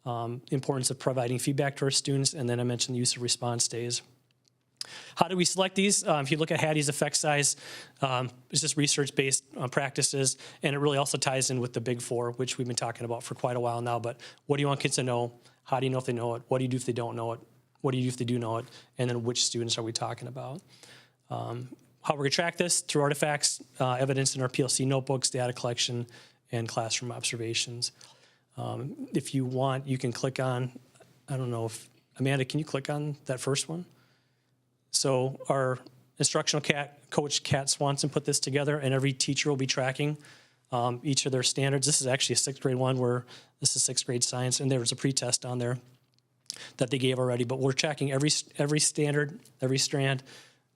Importance of providing feedback to our students. And then I mentioned the use of response days. How do we select these? If you look at Hattie's effect size, it's just research-based practices, and it really also ties in with the Big Four, which we've been talking about for quite a while now. But what do you want kids to know? How do you know if they know it? What do you do if they don't know it? What do you do if they do know it? And then which students are we talking about? How we're going to track this? Through artifacts, evidence in our PLC notebooks, data collection, and classroom observations. If you want, you can click on, I don't know if, Amanda, can you click on that first one? So our instructional coach, Kat Swanson, put this together, and every teacher will be tracking each of their standards. This is actually a 6th grade one where this is 6th grade science, and there was a pretest on there that they gave already, but we're tracking every standard, every strand,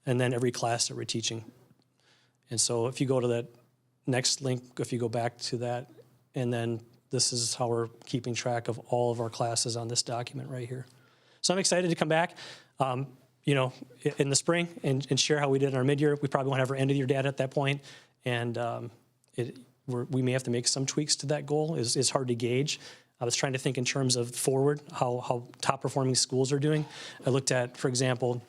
and then every class that we're teaching. And so if you go to that next link, if you go back to that, and then this is how we're keeping track of all of our classes on this document right here. So I'm excited to come back. In the spring and share how we did in our mid-year. We probably won't have our end-of-year data at that point, and we may have to make some tweaks to that goal. It's hard to gauge. I was trying to think in terms of forward, how top-performing schools are doing. I looked at, for example,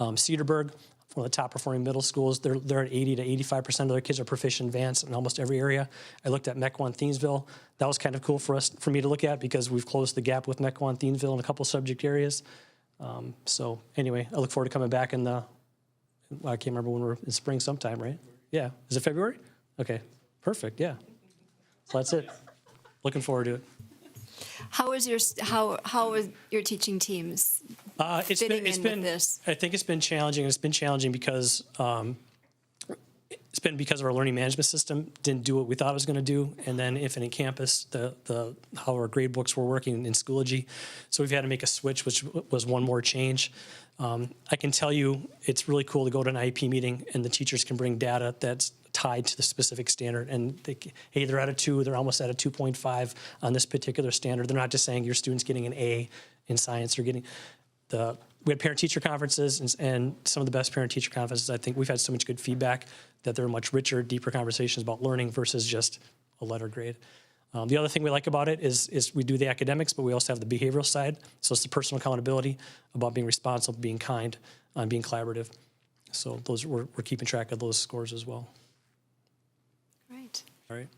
Cedarburg, one of the top-performing middle schools. They're at 80 to 85% of their kids are proficient advanced in almost every area. I looked at Mequon Thiensville. That was kind of cool for me to look at because we've closed the gap with Mequon Thiensville in a couple subject areas. So anyway, I look forward to coming back I can't remember when we're in spring sometime, right? Yeah. Is it February? Okay. Perfect. Yeah. So that's it. Looking forward to it. How is your teaching teams fitting in with this? I think it's been challenging. It's been challenging because been because of our learning management system didn't do what we thought it was going to do, and then Infinite Campus, how our grade books were working in Schoology. So we've had to make a switch, which was one more change. I can tell you it's really cool to go to an IEP meeting and the teachers can bring data that's tied to the specific standard. And hey, they're at a 2, they're almost at a 2.5 on this particular standard. They're not just saying your student's getting an A in science, they're getting we had parent-teacher conferences and some of the best parent-teacher conferences. I think we've had so much good feedback that there are much richer, deeper conversations about learning versus just a letter grade. The other thing we like about it is we do the academics, but we also have the behavioral side. So it's the personal accountability about being responsible, being kind, and being collaborative. So we're keeping track of those scores as well. Great. All right.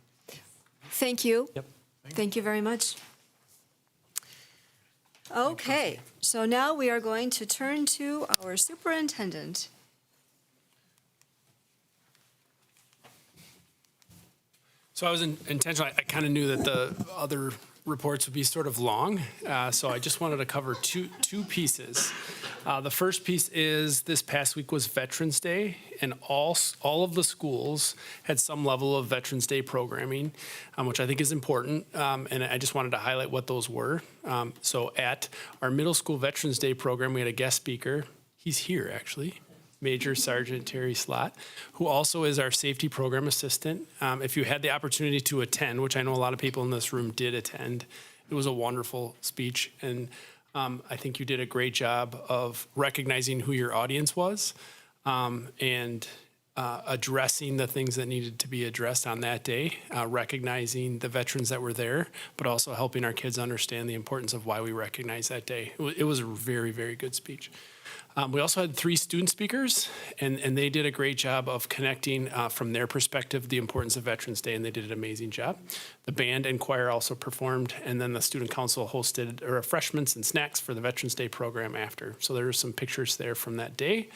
Thank you. Yep. Thank you very much. Okay, so now we are going to turn to our superintendent. So I was intentional. I kind of knew that the other reports would be sort of long, so I just wanted to cover two pieces. The first piece is this past week was Veterans Day, and all of the schools had some level of Veterans Day programming, which I think is important, and I just wanted to highlight what those were. So at our middle school Veterans Day program, we had a guest speaker. He's here, actually. Major Sergeant Terry Slott, who also is our safety program assistant. If you had the opportunity to attend, which I know a lot of people in this room did attend, it was a wonderful speech. And I think you did a great job of recognizing who your audience was and addressing the things that needed to be addressed on that day, recognizing the veterans that were there, but also helping our kids understand the importance of why we recognize that day. It was a very, very good speech. We also had 3 student speakers, and they did a great job of connecting from their perspective the importance of Veterans Day, and they did an amazing job. The band and choir also performed, and then the student council hosted refreshments and snacks for the Veterans Day program after. So there are some pictures there from that day.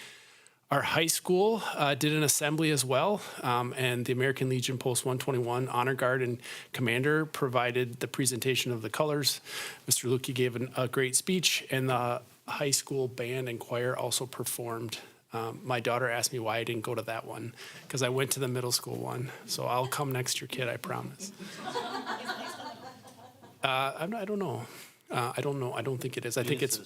Our high school did an assembly as well, and the American Legion Post 121 Honor Guard and Commander provided the presentation of the colors. Mr. Lukey gave a great speech, and the high school band and choir also performed. My daughter asked me why I didn't go to that one, because I went to the middle school one. So I'll come next year, kid, I promise. I don't know. I don't know. I don't think it is. I think it's.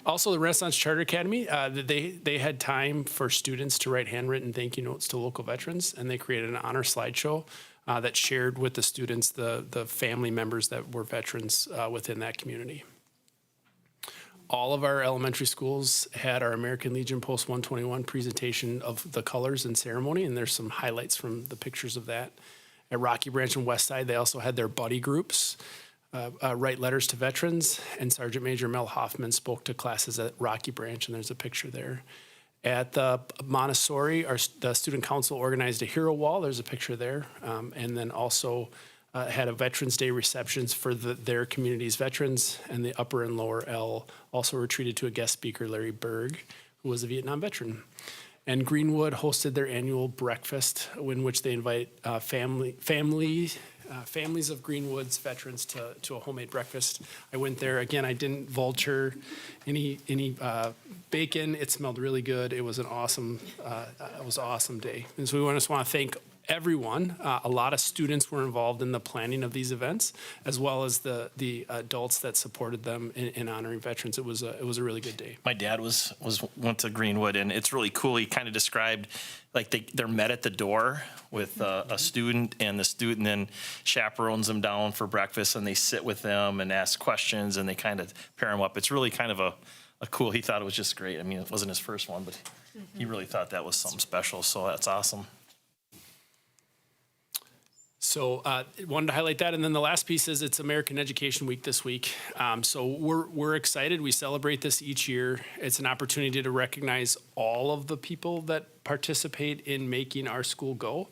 Also, the Renaissance Charter Academy, they had time for students to write handwritten thank you notes to local veterans, and they created an honor slideshow that shared with the students the family members that were veterans within that community. All of our elementary schools had our American Legion Post 121 presentation of the colors and ceremony, and there's some highlights from the pictures of that. At Rocky Branch and Westside, they also had their buddy groups write letters to veterans, and Sergeant Major Mel Hoffman spoke to classes at Rocky Branch, and there's a picture there. At the Montessori, the student council organized a hero wall. There's a picture there. And then also had a Veterans Day receptions for their community's veterans. And the upper and lower L also were treated to a guest speaker, Larry Berg, who was a Vietnam veteran. And Greenwood hosted their annual breakfast in which they invite families of Greenwood's veterans to a homemade breakfast. I went there. Again, I didn't vulture any bacon. It smelled really good. It was an awesome day. And so we just want to thank everyone. A lot of students were involved in the planning of these events, as well as the adults that supported them in honoring veterans. It was a really good day. My dad went to Greenwood, and it's really cool. He kind of described like they're met at the door with a student, and the student then chaperones them down for breakfast, and they sit with them and ask questions, and they kind of pair them up. It's really kind of a cool. He thought it was just great. I mean, it wasn't his first one, but he really thought that was something special. So that's awesome. So wanted to highlight that. And then the last piece is it's American Education Week this week. So we're excited. We celebrate this each year. It's an opportunity to recognize all of the people that participate in making our school go.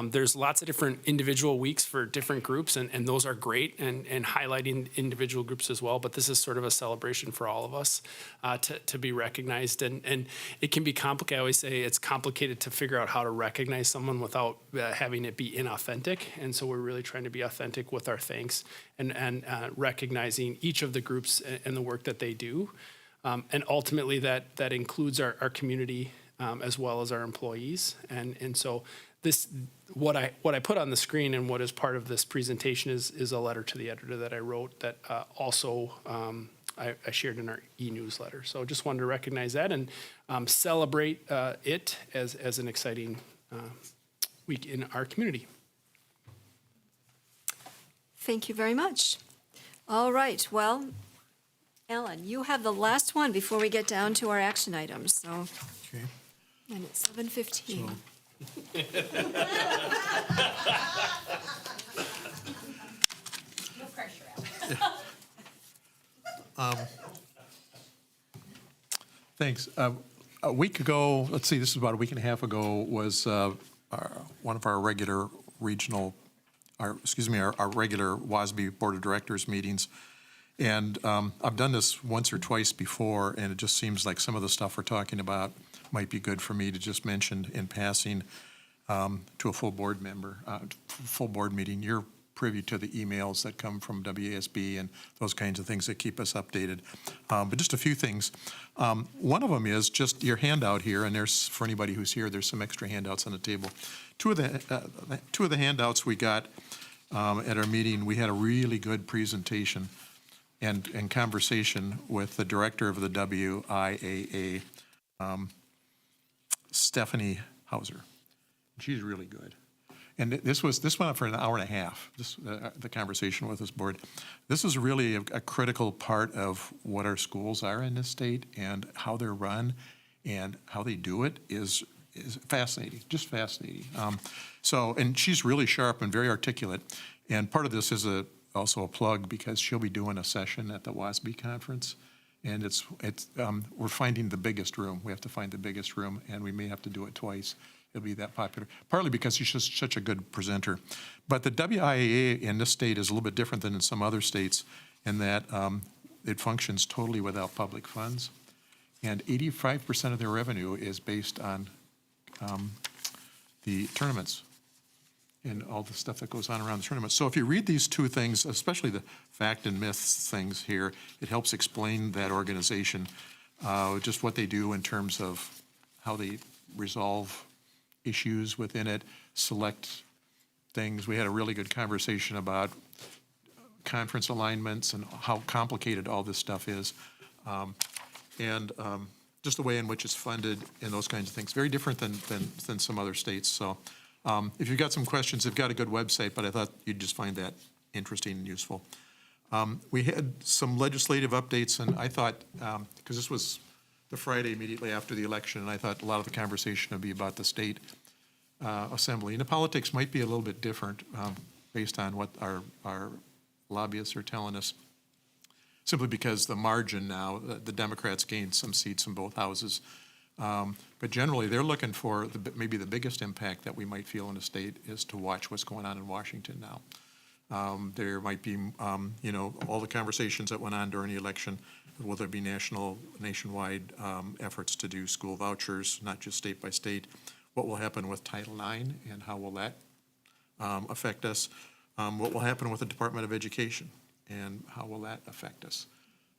There's lots of different individual weeks for different groups, and those are great, and highlighting individual groups as well. But this is sort of a celebration for all of us to be recognized. And it can be complicated. I always say it's complicated to figure out how to recognize someone without having it be inauthentic. And so we're really trying to be authentic with our thanks and recognizing each of the groups and the work that they do. And ultimately that includes our community as well as our employees. And so this, what I put on the screen and what is part of this presentation is a letter to the editor that I wrote that also I shared in our e-newsletter. So just wanted to recognize that and celebrate it as an exciting week in our community. Thank you very much. All right, well, Ellen, you have the last one before we get down to our action items, so. Okay. And it's 7:15. No pressure, Thanks. A week ago, let's see, this is about a week and a half ago, was one of our regular regional, our regular WASB Board of Directors meetings. And I've done this once or twice before, and it just seems like some of the stuff we're talking about might be good for me to just mention in passing to a full board member, full board meeting. You're privy to the emails that come from WASB and those kinds of things that keep us updated. But just a few things. One of them is just your handout here, and there's, for anybody who's here, there's some extra handouts on the table. Two of the handouts we got at our meeting, we had a really good presentation and conversation with the director of the WIAA, Stephanie Hauser. She's really good. And this went on for an hour and a half, the conversation with this board. This is really a critical part of what our schools are in this state, and how they're run and how they do it is fascinating, just fascinating. And she's really sharp and very articulate. And part of this is also a plug, because she'll be doing a session at the WASB conference. And we're finding the biggest room. We have to find the biggest room, and we may have to do it twice. It'll be that popular, partly because she's just such a good presenter. But the WIAA in this state is a little bit different than in some other states, in that it functions totally without public funds. And 85% of their revenue is based on the tournaments and all the stuff that goes on around the tournament. So if you read these two things, especially the fact and myths things here, it helps explain that organization, just what they do in terms of how they resolve issues within it, select things. We had a really good conversation about conference alignments and how complicated all this stuff is, and just the way in which it's funded and those kinds of things. Very different than some other states. So if you've got some questions, they've got a good website, but I thought you'd just find that interesting and useful. We had some legislative updates, and I thought, because this was the Friday immediately after the election, and I thought a lot of the conversation would be about the state assembly. And the politics might be a little bit different based on what our lobbyists are telling us, simply because the margin now, the Democrats gained some seats in both houses. But generally, they're looking for maybe the biggest impact that we might feel in the state is to watch what's going on in Washington now. There might be, all the conversations that went on during the election. Will there be nationwide efforts to do school vouchers, not just state by state? What will happen with Title IX, and how will that affect us? What will happen with the Department of Education, and how will that affect us?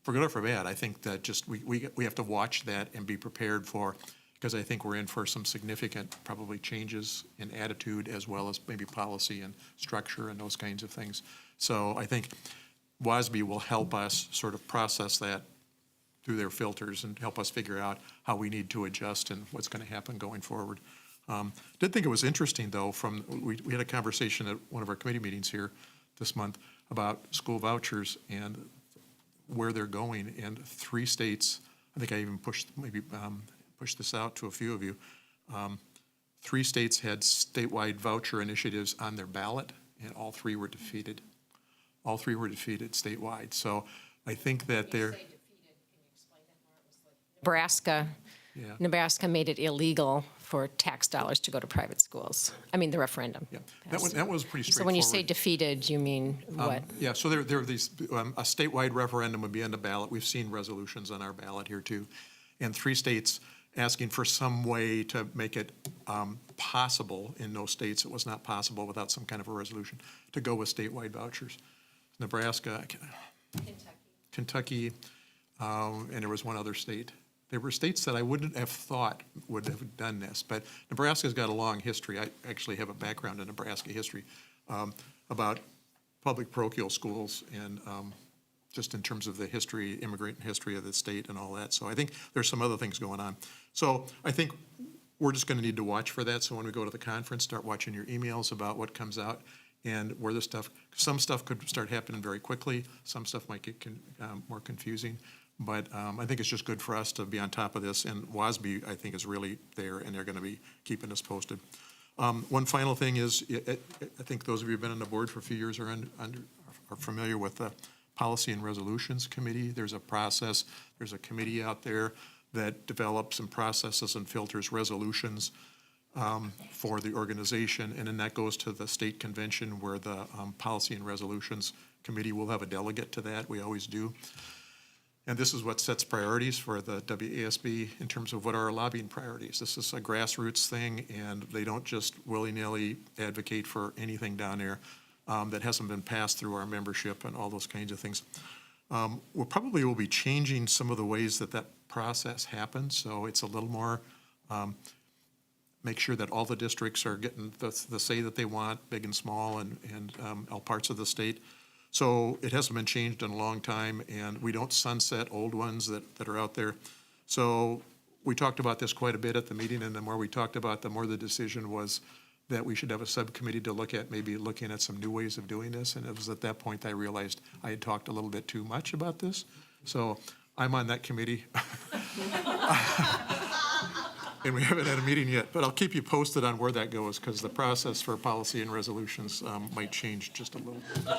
For good or for bad, I think that just we have to watch that and be prepared for, because I think we're in for some significant probably changes in attitude, as well as maybe policy and structure and those kinds of things. So I think WASB will help us sort of process that through their filters and help us figure out how we need to adjust and what's going to happen going forward. Did think it was interesting, though, we had a conversation at one of our committee meetings here this month about school vouchers and where they're going. And 3 states, I think I even pushed this out to a few of you, 3 states had statewide voucher initiatives on their ballot, and all 3 were defeated. All 3 were defeated statewide. So I think that they're. Nebraska made it illegal for tax dollars to go to private schools. I mean, the referendum. Yeah, that was pretty straightforward. So when you say defeated, you mean what? Yeah, so there are these, a statewide referendum would be on the ballot. We've seen resolutions on our ballot here too. And 3 states asking for some way to make it possible. In those states, it was not possible without some kind of a resolution to go with statewide vouchers. Nebraska, Kentucky, and there was one other state There were states that I wouldn't have thought would have done this, but Nebraska's got a long history. I actually have a background in Nebraska history about public parochial schools and just in terms of the history, immigrant history of the state and all that. So I think there's some other things going on. So I think we're just going to need to watch for that. So when we go to the conference, start watching your emails about what comes out and where the stuff, some stuff could start happening very quickly. Some stuff might get more confusing. But I think it's just good for us to be on top of this. And WASB, I think, is really there, and they're going to be keeping us posted. One final thing is, I think those of you who've been on the board for a few years are familiar with the Policy and Resolutions Committee. There's a process, there's a committee out there that develops and processes and filters resolutions for the organization. And then that goes to the state convention where the Policy and Resolutions Committee will have a delegate to that. We always do. And this is what sets priorities for the WASB in terms of what are our lobbying priorities. This is a grassroots thing, and they don't just willy-nilly advocate for anything down there that hasn't been passed through our membership and all those kinds of things. We probably will be changing some of the ways that that process happens, so it's a little more make sure that all the districts are getting the say that they want, big and small, and all parts of the state. So it hasn't been changed in a long time, and we don't sunset old ones that are out there. So we talked about this quite a bit at the meeting, and the more we talked about, the more the decision was that we should have a subcommittee to look at, maybe looking at some new ways of doing this. And it was at that point I realized I had talked a little bit too much about this. So I'm on that committee. And we haven't had a meeting yet, but I'll keep you posted on where that goes, because the process for policy and resolutions might change just a little bit.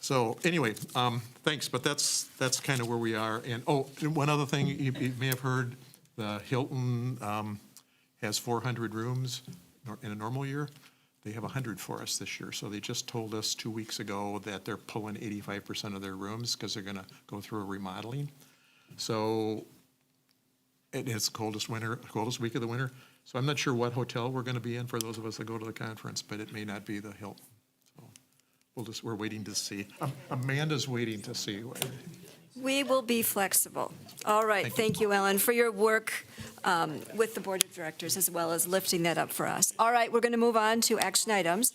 So anyway, thanks, but that's kind of where we are. And one other thing you may have heard, the Hilton has 400 rooms in a normal year. They have 100 for us this year. So they just told us 2 weeks ago that they're pulling 85% of their rooms because they're going to go through a remodeling. So it's the coldest week of the winter. So I'm not sure what hotel we're going to be in for those of us that go to the conference, but it may not be the Hilton. So we're waiting to see. Amanda's waiting to see. We will be flexible. All right, thank you, Ellen, for your work with the Board of Directors as well as lifting that up for us. All right, we're going to move on to action items.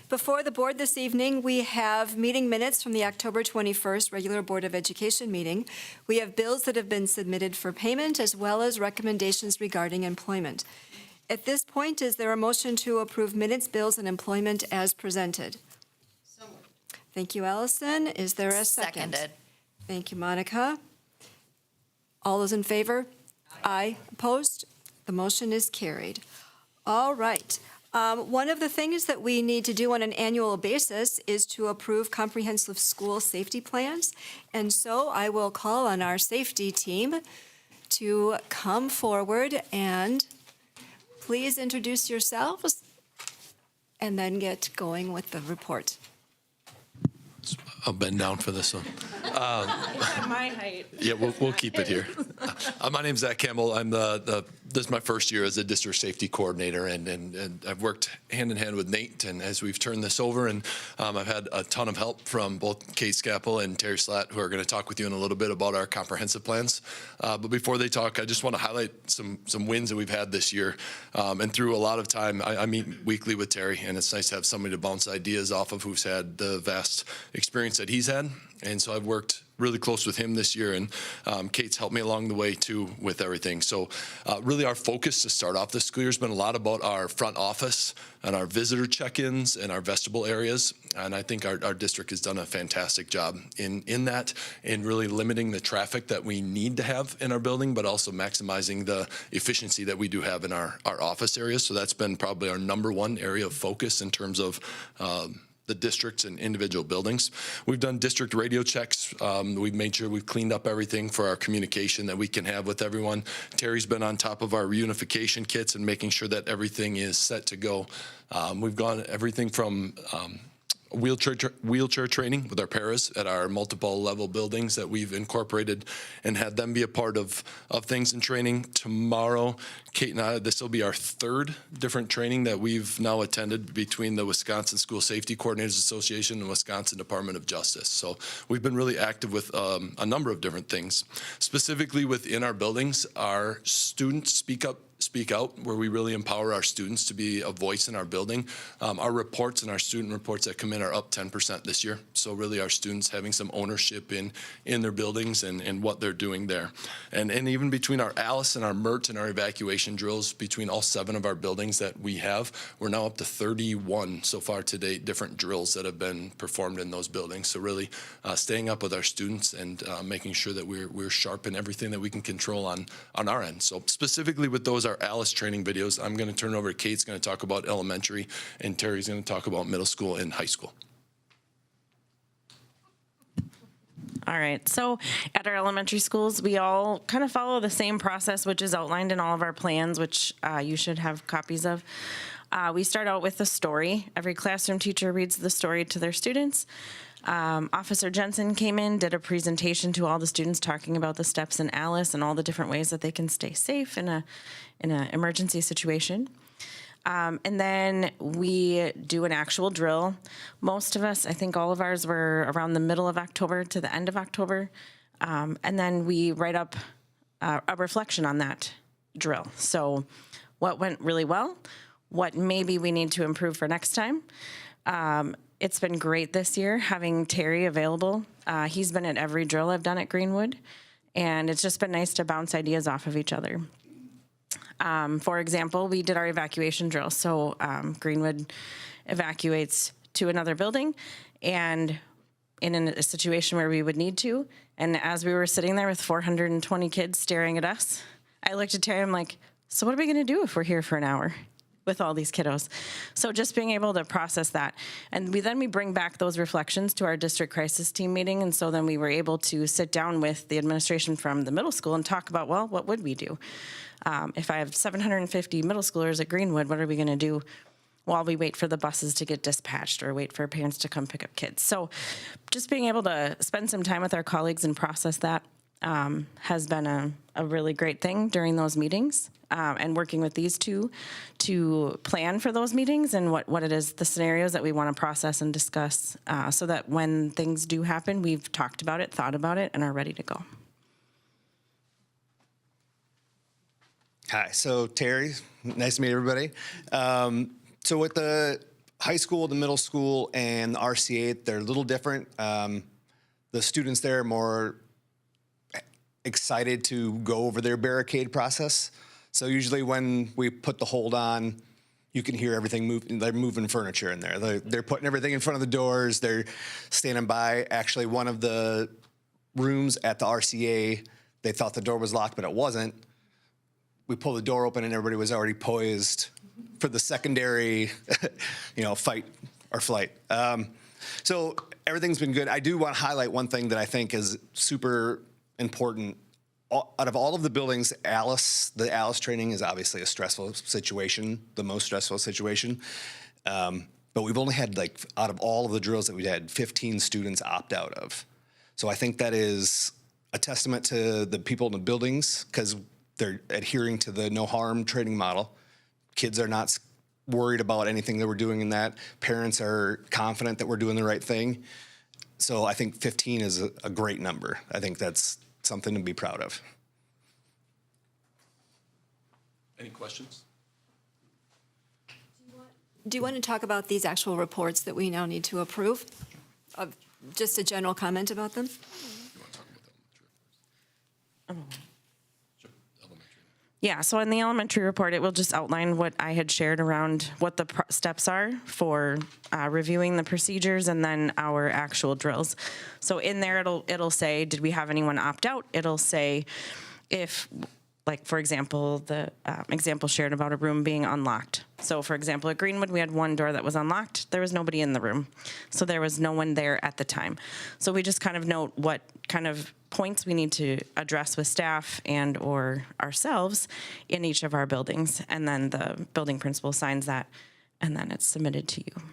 Before the board this evening, we have meeting minutes from the October 21st regular Board of Education meeting. We have bills that have been submitted for payment as well as recommendations regarding employment. At this point, is there a motion to approve minutes, bills, and employment as presented? Thank you, Allison. Is there a second? Seconded. Thank you, Monica. All those in favor? Aye. Opposed? The motion is carried. All right. One of the things that we need to do on an annual basis is to approve comprehensive school safety plans. And so I will call on our safety team to come forward and please introduce yourselves and then get going with the report. I'll bend down for this one. My height. Yeah, we'll keep it here. My name's Zach Campbell. I'm this is my first year as a district safety coordinator, and I've worked hand in hand with Nate, and as we've turned this over, and I've had a ton of help from both Kate Scappel and Terry Slatt, who are going to talk with you in a little bit about our comprehensive plans. But before they talk, I just want to highlight some wins that we've had this year. And through a lot of time, I meet weekly with Terry, and it's nice to have somebody to bounce ideas off of who's had the vast experience that he's had. And so I've worked really close with him this year, and Kate's helped me along the way too with everything. So really our focus to start off this school year has been a lot about our front office and our visitor check-ins and our vestibule areas. And I think our district has done a fantastic job in that, in really limiting the traffic that we need to have in our building, but also maximizing the efficiency that we do have in our office areas. So that's been probably our number one area of focus in terms of the districts and individual buildings. We've done district radio checks. We've made sure we've cleaned up everything for our communication that we can have with everyone. Terry's been on top of our reunification kits and making sure that everything is set to go. We've gone everything from wheelchair training with our paras at our multiple level buildings that we've incorporated and had them be a part of things in training. Tomorrow, Kate and I, this will be our third different training that we've now attended between the Wisconsin School Safety Coordinators Association and Wisconsin Department of Justice. So we've been really active with a number of different things. Specifically within our buildings, our students speak out, where we really empower our students to be a voice in our building. Our reports and our student reports that come in are up 10% this year. So really our students having some ownership in their buildings and what they're doing there. And even between our ALICE and our MERT and our evacuation drills, between all 7 of our buildings that we have, we're now up to 31 so far to date different drills that have been performed in those buildings. So really staying up with our students and making sure that we're sharp in everything that we can control on our end. So specifically with those, our ALICE training videos, I'm going to turn it over to Kate's going to talk about elementary, and Terry's going to talk about middle school and high school. All right, so at our elementary schools, we all kind of follow the same process, which is outlined in all of our plans, which you should have copies of. We start out with a story. Every classroom teacher reads the story to their students. Officer Jensen came in, did a presentation to all the students talking about the steps in ALICE and all the different ways that they can stay safe in an emergency situation. And then we do an actual drill. Most of us, I think all of ours were around the middle of October to the end of October. And then we write up a reflection on that drill. So what went really well, what maybe we need to improve for next time. It's been great this year having Terry available. He's been at every drill I've done at Greenwood, and it's just been nice to bounce ideas off of each other. For example, we did our evacuation drill. So Greenwood evacuates to another building, and in a situation where we would need to, and as we were sitting there with 420 kids staring at us, I looked at Terry, I'm like, so what are we gonna do if we're here for an hour with all these kiddos? So just being able to process that. And we bring back those reflections to our district crisis team meeting. And so then we were able to sit down with the administration from the middle school and talk about, well, what would we do? If I have 750 middle schoolers at Greenwood, what are we gonna do while we wait for the buses to get dispatched or wait for parents to come pick up kids? So just being able to spend some time with our colleagues and process that has been a really great thing during those meetings, and working with these two to plan for those meetings and what it is, the scenarios that we want to process and discuss, so that when things do happen, we've talked about it, thought about it, and are ready to go. Hi, so Terry, nice to meet everybody. So with the high school, the middle school, and the RCA, they're a little different. The students there are more excited to go over their barricade process. So usually when we put the hold on, you can hear everything moving. They're moving furniture in there. They're putting everything in front of the doors. They're standing by. Actually, one of the rooms at the RCA, they thought the door was locked, but it wasn't. We pulled the door open and everybody was already poised for the secondary, fight or flight. So everything's been good. I do want to highlight one thing that I think is super important. Out of all of the buildings, the ALICE training is obviously a stressful situation, the most stressful situation. But we've only had, out of all of the drills that we had, 15 students opt out of. So I think that is a testament to the people in the buildings, because they're adhering to the no harm training model. Kids are not worried about anything that we're doing in that. Parents are confident that we're doing the right thing. So I think 15 is a great number. I think that's something to be proud of. Any questions? Do you want to talk about these actual reports that we now need to approve? Just a general comment about them? Yeah, so in the elementary report, it will just outline what I had shared around what the steps are for reviewing the procedures and then our actual drills. So in there, it'll say, did we have anyone opt out? It'll say if, for example, the example shared about a room being unlocked. So for example, at Greenwood, we had one door that was unlocked. There was nobody in the room. So there was no one there at the time. So we just kind of note what kind of points we need to address with staff and or ourselves in each of our buildings. And then the building principal signs that, and then it's submitted to you.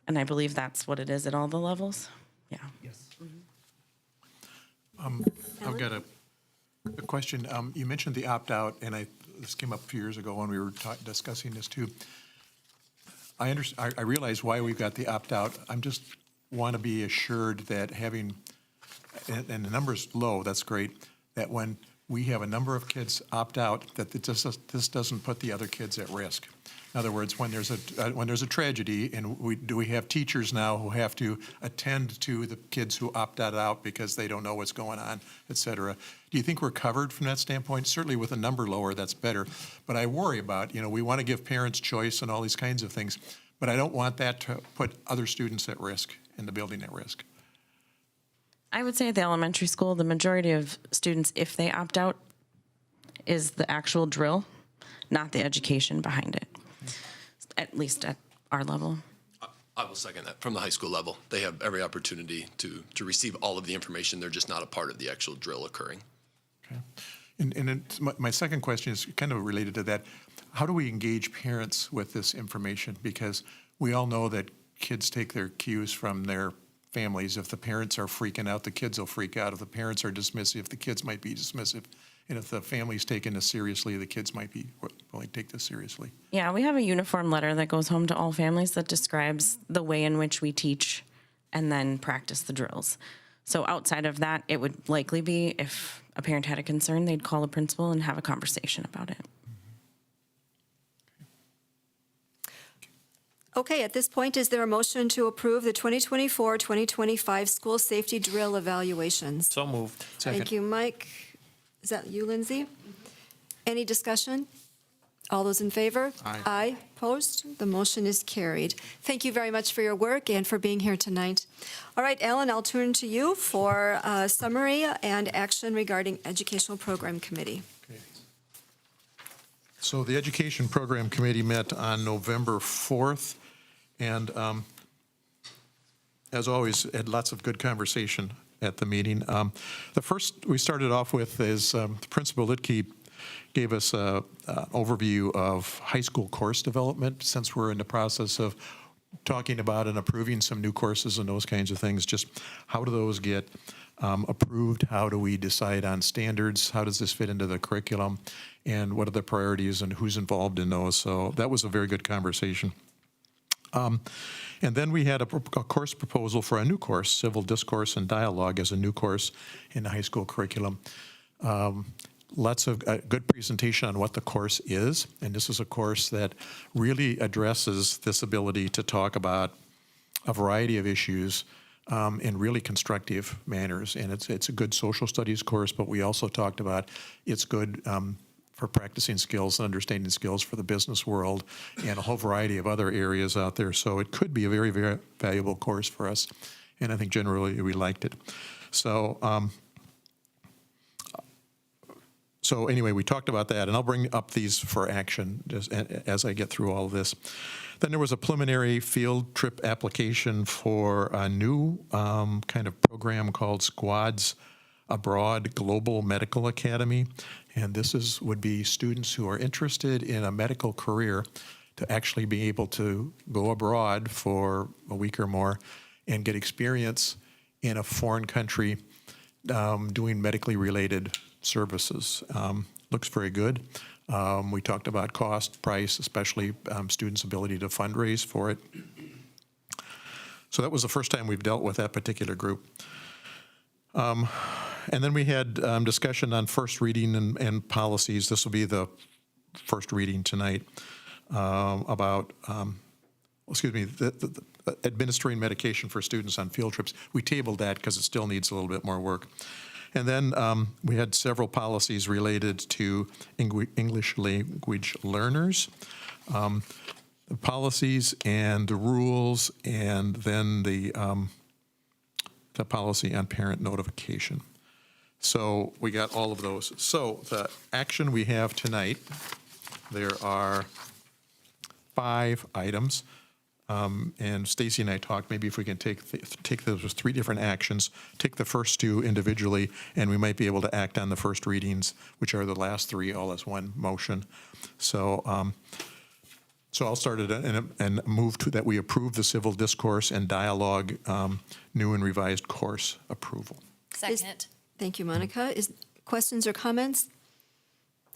And I believe that's what it is at all the levels. Yeah. I've got a question. You mentioned the opt-out, and this came up a few years ago when we were discussing this too. I realize why we've got the opt-out. I'm just want to be assured that having, and the number's low, that's great, that when we have a number of kids opt out, that this doesn't put the other kids at risk. In other words, when there's a tragedy, and we have teachers now who have to attend to the kids who opted out because they don't know what's going on, et cetera. Do you think we're covered from that standpoint? Certainly with a number lower, that's better. But I worry about, we want to give parents choice and all these kinds of things, but I don't want that to put other students at risk and the building at risk. I would say at the elementary school, the majority of students, if they opt out, is the actual drill, not the education behind it, at least at our level. I will second that. From the high school level, they have every opportunity to receive all of the information. They're just not a part of the actual drill occurring. Okay. And my second question is kind of related to that. How do we engage parents with this information? Because we all know that kids take their cues from their families. If the parents are freaking out, the kids will freak out. If the parents are dismissive, the kids might be dismissive. And if the family's taking this seriously, the kids might be willing to take this seriously. Yeah, we have a uniform letter that goes home to all families that describes the way in which we teach and then practice the drills. So outside of that, it would likely be if a parent had a concern, they'd call a principal and have a conversation about it. Okay, at this point, is there a motion to approve the 2024-2025 school safety drill evaluations? So moved. Thank you, Mike. Is that you, Lindsay? Any discussion? All those in favor? Aye. Aye. Opposed? The motion is carried. Thank you very much for your work and for being here tonight. All right, Alan, I'll turn to you for a summary and action regarding Educational Program Committee. So the Education Program Committee met on November 4th, and as always, had lots of good conversation at the meeting. The first we started off with is Principal Litke gave us an overview of high school course development, since we're in the process of talking about and approving some new courses and those kinds of things. Just how do those get approved? How do we decide on standards? How does this fit into the curriculum? And what are the priorities and who's involved in those? So that was a very good conversation. And then we had a course proposal for a new course, Civil Discourse and Dialogue, as a new course in the high school curriculum. Lots of good presentation on what the course is, and this is a course that really addresses this ability to talk about a variety of issues in really constructive manners. And it's a good social studies course, but we also talked about it's good for practicing skills and understanding skills for the business world and a whole variety of other areas out there. So it could be a very, very valuable course for us, and I think generally we liked it. So anyway, we talked about that, and I'll bring up these for action as I get through all of this. Then there was a preliminary field trip application for a new kind of program called Squads Abroad Global Medical Academy. And this would be students who are interested in a medical career to actually be able to go abroad for a week or more and get experience in a foreign country doing medically related services. Looks very good. We talked about cost, price, especially students' ability to fundraise for it. So that was the first time we've dealt with that particular group. And then we had discussion on first reading and policies. This will be the first reading tonight about, the administering medication for students on field trips. We tabled that because it still needs a little bit more work. And then we had several policies related to English language learners, the policies and the rules, and then the policy on parent notification. So we got all of those. So the action we have tonight, there are 5 items. And Stacy and I talked, maybe if we can take those as 3 different actions, take the first 2 individually, and we might be able to act on the first readings, which are the last 3, all as one motion. So So I'll start it and move to that we approve the civil discourse and dialogue new and revised course approval. Second. Thank you, Monica. Questions or comments?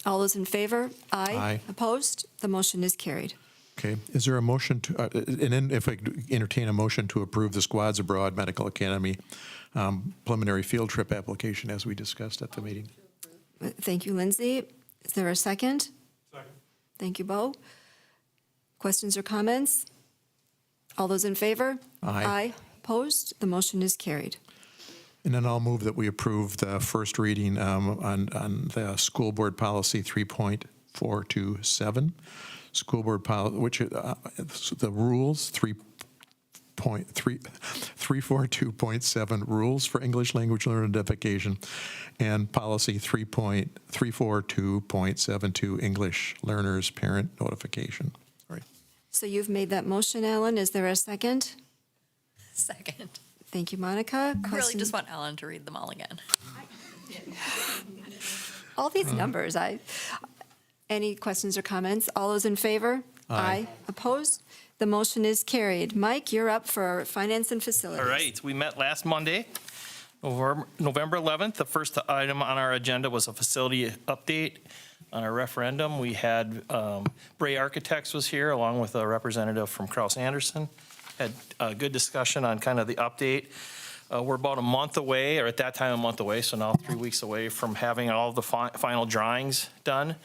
All those in favor? Aye. Aye. Opposed? The motion is carried. Okay, is there a motion to, and then if I could entertain a motion to approve the Squads Abroad Medical Academy preliminary field trip application as we discussed at the meeting? Thank you, Lindsay. Is there a second? Second. Thank you, Bo. Questions or comments? All those in favor? Aye. Aye. Opposed? The motion is carried. And then I'll move that we approve the first reading on the school board policy 3.427. School board policy, which the rules 342.7 rules for English language learner identification, and policy 3.342.72 English learners parent notification. Sorry. So you've made that motion, Alan. Is there a second? Second. Thank you, Monica. I really just want Ellen to read them all again. All these numbers, any questions or comments? All those in favor? Aye. Opposed? The motion is carried. Mike, you're up for finance and facilities. All right, we met last Monday, November 11th. The first item on our agenda was a facility update on our referendum. We had Bray Architects was here along with a representative from Kraus Anderson. Had a good discussion on kind of the update. We're about a month away, or at that time a month away, so now 3 weeks away from having all the final drawings done.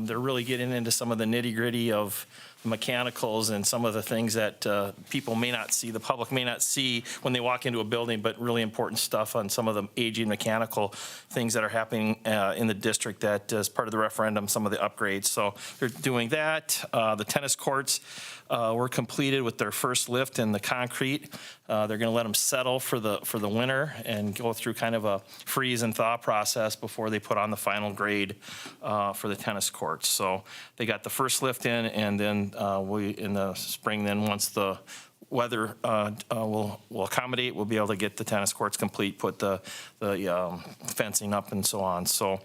They're really getting into some of the nitty-gritty of mechanicals and some of the things that people may not see, the public may not see when they walk into a building, but really important stuff on some of the aging mechanical things that are happening in the district that as part of the referendum, some of the upgrades. So they're doing that. The tennis courts were completed with their first lift in the concrete. They're going to let them settle for the winter and go through kind of a freeze and thaw process before they put on the final grade for the tennis courts. So they got the first lift in, and then we in the spring, then once the weather will accommodate, we'll be able to get the tennis courts complete, put the fencing up and so on. So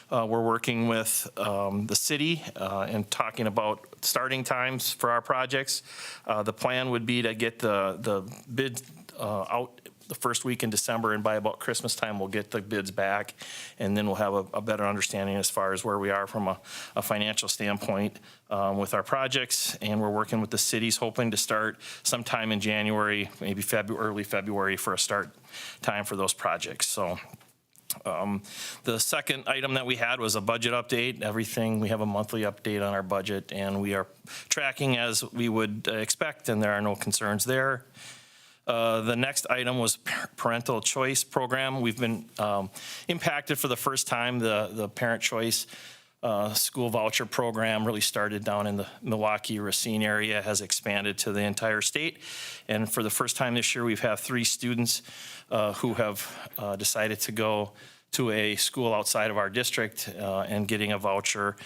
we're working with the city and talking about starting times for our projects. The plan would be to get the bid out the first week in December, and by about Christmas time, we'll get the bids back, and then we'll have a better understanding as far as where we are from a financial standpoint with our projects. And we're working with the cities, hoping to start sometime in January, maybe early February for a start time for those projects. So the second item that we had was a budget update. We have a monthly update on our budget, and we are tracking as we would expect, and there are no concerns there. The next item was parental choice program. We've been impacted for the first time. The parent choice school voucher program really started down in the Milwaukee, Racine area, has expanded to the entire state. And for the first time this year, we've had 3 students who have decided to go to a school outside of our district and getting a voucher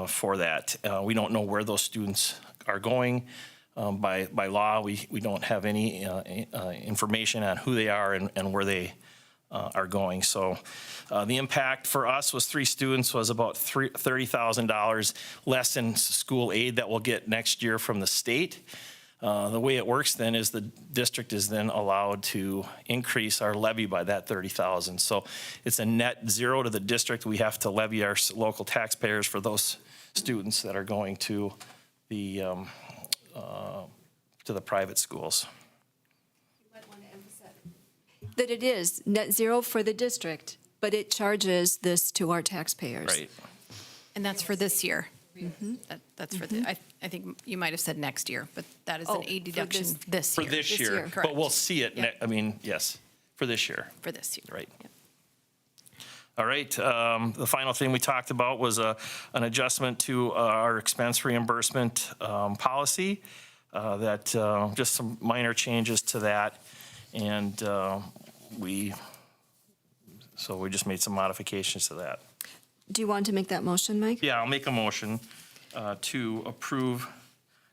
for that. We don't know where those students are going. By law, we don't have any information on who they are and where they are going. So the impact for us was 3 students was about $30,000 less in school aid that we'll get next year from the state. The way it works then is the district is then allowed to increase our levy by that $30,000. So it's a net zero to the district. We have to levy our local taxpayers for those students that are going to the private schools. That it is net zero for the district, but it charges this to our taxpayers. Right. And that's for this year. That's for the, I think you might have said next year, but that is an aid deduction this For year. this year, Correct. but we'll see it, yes, for this year. For this year. Right. All right, the final thing we talked about was an adjustment to our expense reimbursement policy, just some minor changes to that. And we just made some modifications to that. Do you want to make that motion, Mike? Yeah, I'll make a motion to approve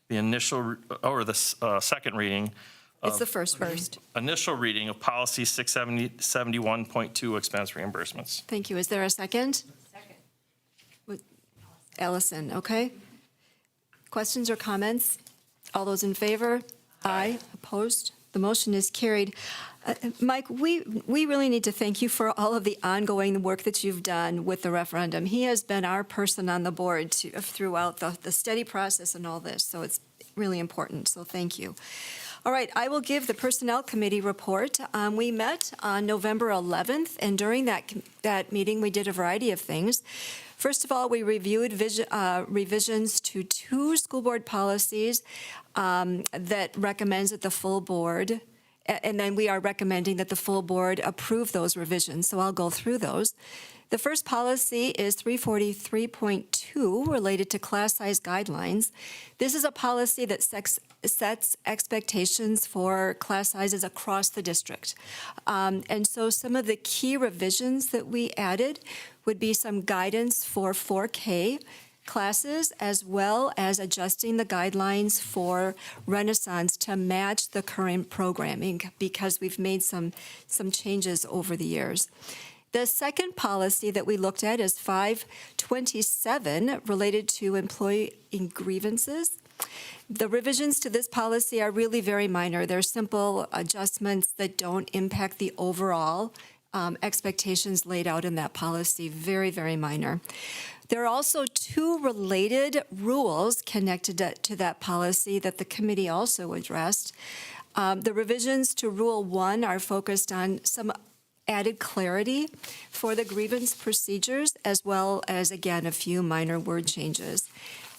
the initial, or the second reading. It's the first. Initial reading of policy 671.2 expense reimbursements. Thank you. Is there a second? Second. Allison, okay. Questions or comments? All those in favor? Aye. Opposed? The motion is carried. Mike, we really need to thank you for all of the ongoing work that you've done with the referendum. He has been our person on the board throughout the steady process and all this, so it's really important, so thank you. All right, I will give the Personnel Committee report. We met on November 11th, and during that meeting, we did a variety of things. First of all, we reviewed revisions to 2 school board policies that recommends that the full board, and then we are recommending that the full board approve those revisions. So I'll go through those. The first policy is 343.2 related to class size guidelines. This is a policy that sets expectations for class sizes across the district. And so some of the key revisions that we added would be some guidance for 4K classes, as well as adjusting the guidelines for Renaissance to match the current programming, because we've made some changes over the years. The second policy that we looked at is 527, related to employee grievances. The revisions to this policy are really very minor. They're simple adjustments that don't impact the overall expectations laid out in that policy. Very, very minor. There are also 2 related rules connected to that policy that the committee also addressed. The revisions to Rule 1 are focused on some added clarity for the grievance procedures, as well as, again, a few minor word changes.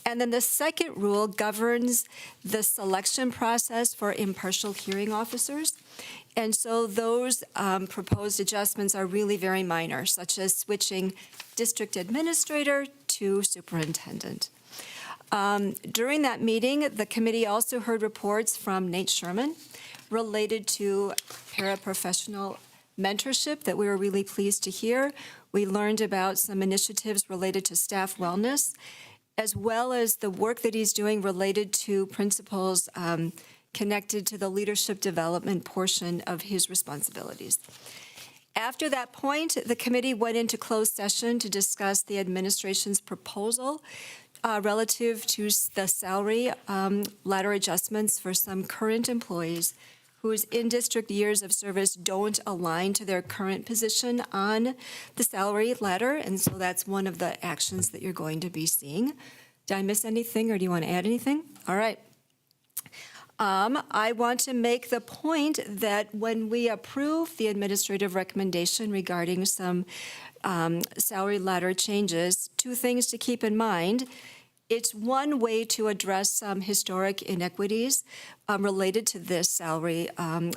And then the second rule governs the selection process for impartial hearing officers. And so those proposed adjustments are really very minor, such as switching district administrator to superintendent. During that meeting, the committee also heard reports from Nate Sherman related to paraprofessional mentorship that we were really pleased to hear. We learned about some initiatives related to staff wellness, as well as the work that he's doing related to principals connected to the leadership development portion of his responsibilities. After that point, the committee went into closed session to discuss the administration's proposal relative to the salary ladder adjustments for some current employees whose in-district years of service don't align to their current position on the salary ladder, and so that's one of the actions that you're going to be seeing. Did I miss anything, or do you want to add anything? All right. I want to make the point that when we approve the administrative recommendation regarding some salary ladder changes, 2 things to keep in mind. It's one way to address some historic inequities related to this salary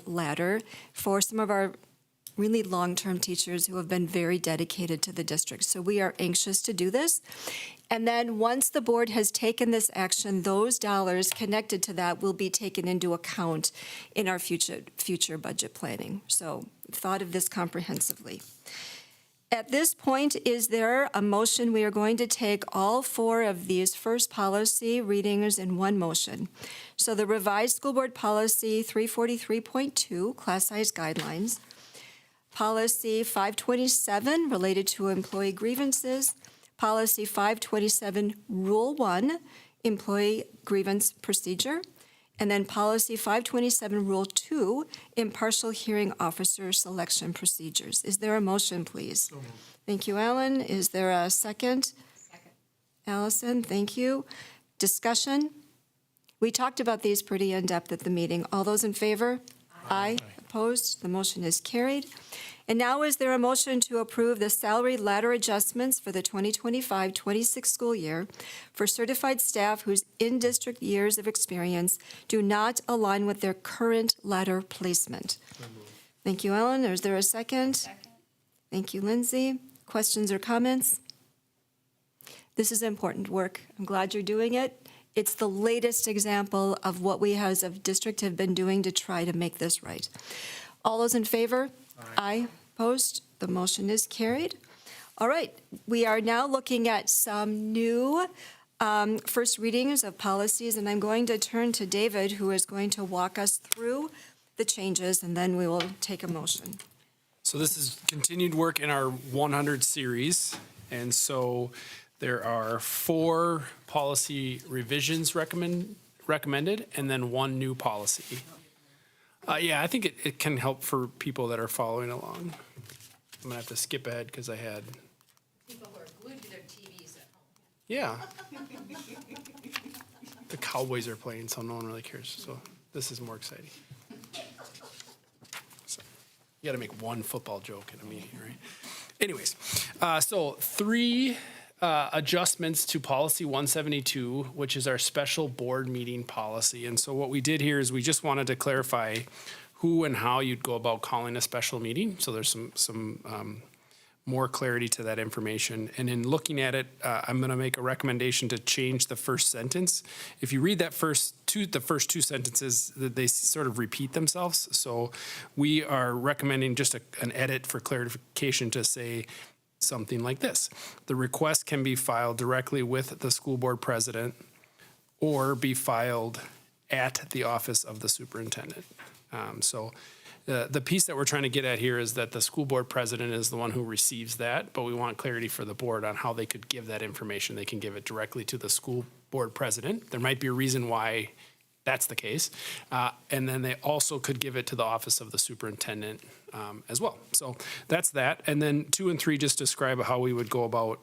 ladder for some of our really long-term teachers who have been very dedicated to the district. So we are anxious to do this. And then once the board has taken this action, those dollars connected to that will be taken into account in our future budget planning. So thought of this comprehensively. At this point, is there a motion? We are going to take all 4 of these first policy readings in one motion. So the revised school board policy 343.2, class size guidelines, policy 527 related to employee grievances, policy 527 Rule 1, employee grievance procedure, and then policy 527 Rule 2, impartial hearing officer selection procedures. Is there a motion, please? Thank you, Alan. Is there a second? Second. Allison, thank you. Discussion? We talked about these pretty in-depth at the meeting. All those in favor? Aye. Opposed? The motion is carried. And now is there a motion to approve the salary ladder adjustments for the 2025-26 school year for certified staff whose in-district years of experience do not align with their current ladder placement? Thank you, Ellen. Is there a second? Second. Thank you, Lindsay. Questions or comments? This is important work. I'm glad you're doing it. It's the latest example of what we as a district have been doing to try to make this right. All those in favor? Aye. Opposed? The motion is carried. All right. We are now looking at some new first readings of policies, and I'm going to turn to David, who is going to walk us through the changes, and then we will take a motion. So this is continued work in our 100 series. And so There are 4 policy revisions recommended, and then 1 new policy. Yeah, I think it can help for people that are following along. I'm gonna have to skip ahead because I had. People who are glued to their TVs at home. Yeah. The Cowboys are playing, so no one really cares. So this is more exciting. So, you got to make one football joke in a meeting, right? Anyways, so 3 adjustments to policy 172, which is our special board meeting policy. And so what we did here is we just wanted to clarify who and how you'd go about calling a special meeting. So there's some more clarity to that information. And in looking at it, I'm going to make a recommendation to change the first sentence. If you read the first 2 sentences, they sort of repeat themselves. So we are recommending just an edit for clarification to say something like this. The request can be filed directly with the school board president or be filed at the office of the superintendent. So the piece that we're trying to get at here is that the school board president is the one who receives that, but we want clarity for the board on how they could give that information. They can give it directly to the school board president. There might be a reason why that's the case. And then they also could give it to the office of the superintendent as well. So that's that. And then 2 and 3 just describe how we would go about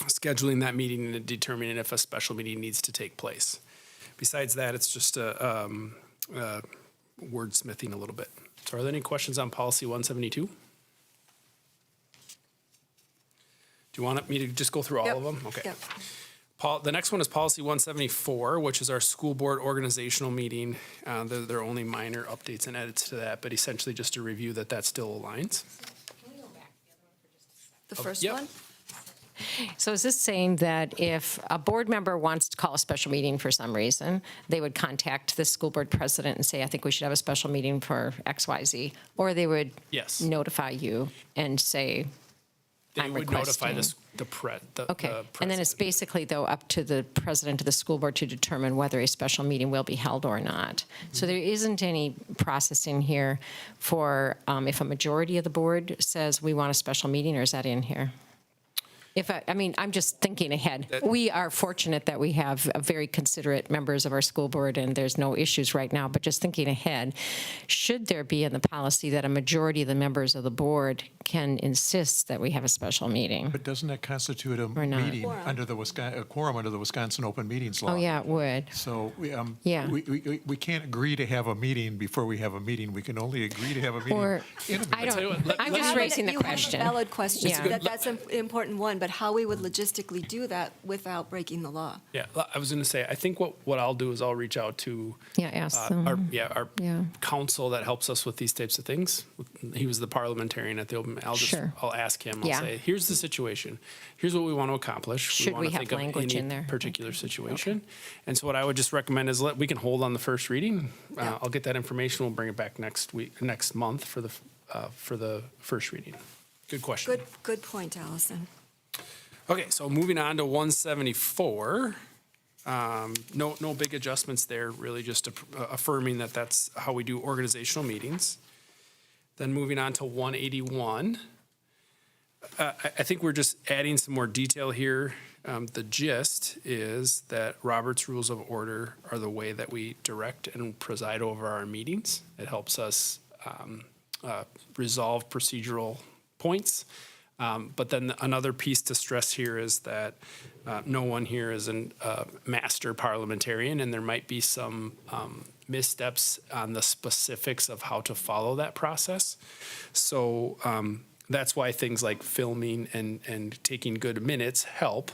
scheduling that meeting and determining if a special meeting needs to take place. Besides that, it's just wordsmithing a little bit. So are there any questions on policy 172? Do you want me to just go through all of them? Okay. Yep. The next one is policy 174, which is our school board organizational meeting. There are only minor updates and edits to that, but essentially just a review that still aligns. The first Yep. one? So is this saying that if a board member wants to call a special meeting for some reason, they would contact the school board president and say, I think we should have a special meeting for XYZ? Or they would Yes. notify you and say, They I'm would notify requesting. Okay, and then it's president. basically, though, up to the president of the school board to determine whether a special meeting will be held or not. So there isn't any processing here for if a majority of the board says we want a special meeting, or is that in here? I'm just thinking ahead. We are fortunate that we have very considerate members of our school board, and there's no issues right now, but just thinking ahead, should there be in the policy that a majority of the members of the board can insist that we have a special meeting? But doesn't that constitute a Or not. meeting under the a quorum under the Wisconsin Open Meetings Law? Oh, yeah, it would. So Yeah. we can't agree to have a meeting before we have a meeting. We can only agree to have a meeting Or, in a meeting. I tell you don't, what, I'm let- just let- raising the You have a question. valid question. Yeah. That's an important one, but how we would logistically do that without breaking the law. Yeah, I was going to say, I think what I'll do is I'll reach out to Yeah, ask them. our Yeah. counsel that helps us with these types of things. He was the parliamentarian at the Open. Sure. I'll ask him. I'll Yeah. say, here's the situation. Here's what we want to accomplish. Should want we to have think of language any in there? particular situation. And so what I would just recommend is we can hold on the first reading. I'll get that information. We'll bring it back next month for the first reading. Good question. Good point, Allison. Okay, so moving on to 174. No big adjustments there, really just affirming that that's how we do organizational meetings. Then moving on to 181. I think we're just adding some more detail here. The gist is that Robert's Rules of Order are the way that we direct and preside over our meetings. It helps us resolve procedural points. But then another piece to stress here is that no one here is a master parliamentarian, and there might be some missteps on the specifics of how to follow that process. So that's why things like filming and taking good minutes help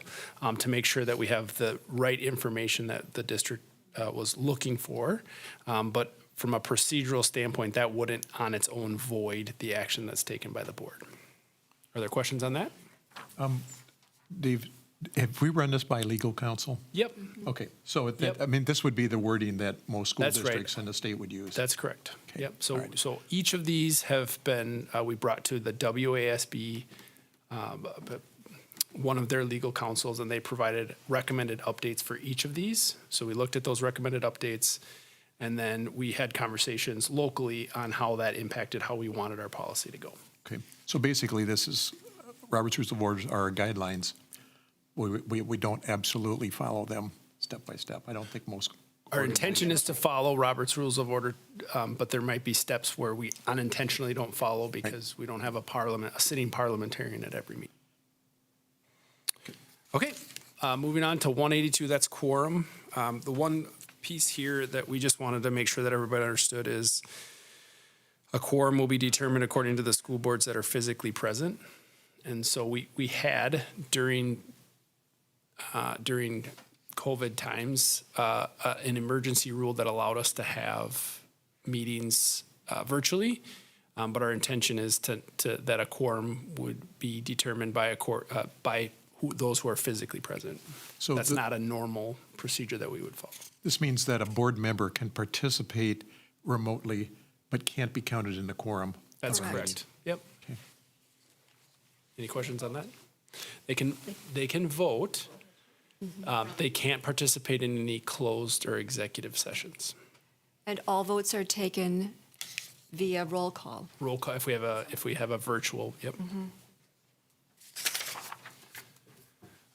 to make sure that we have the right information that the district was looking for. But from a procedural standpoint, that wouldn't on its own void the action that's taken by the board. Are there questions on that? Dave, have we run this by legal counsel? Yep. Okay, so Yep. this would be the wording that most school That's right. districts in the state would use. That's correct. Okay. Yep. So, All right. so each of these have been, we brought to the WASB, one of their legal counsels, and they provided recommended updates for each of these. So we looked at those recommended updates, and then we had conversations locally on how that impacted how we wanted our policy to go. Okay, so basically this is, Robert's Rules of Order are guidelines we don't absolutely follow them step by step. I don't think most. Our intention is to follow Robert's Rules of Order, but there might be steps where we unintentionally don't follow because we don't have a sitting parliamentarian at every meeting. Okay, moving on to 182, that's quorum. The one piece here that we just wanted to make sure that everybody understood is a quorum will be determined according to the school boards that are physically present. And so we had during COVID times, an emergency rule that allowed us to have meetings virtually, but our intention is that a quorum would be determined by those who are physically present. So that's not a normal procedure that we would follow. This means that a board member can participate remotely, but can't be counted in the quorum. That's correct. Yep. Okay. Any questions on that? They can vote. They can't participate in any closed or executive sessions. And all votes are taken via roll call. Roll call if we have a virtual. Yep.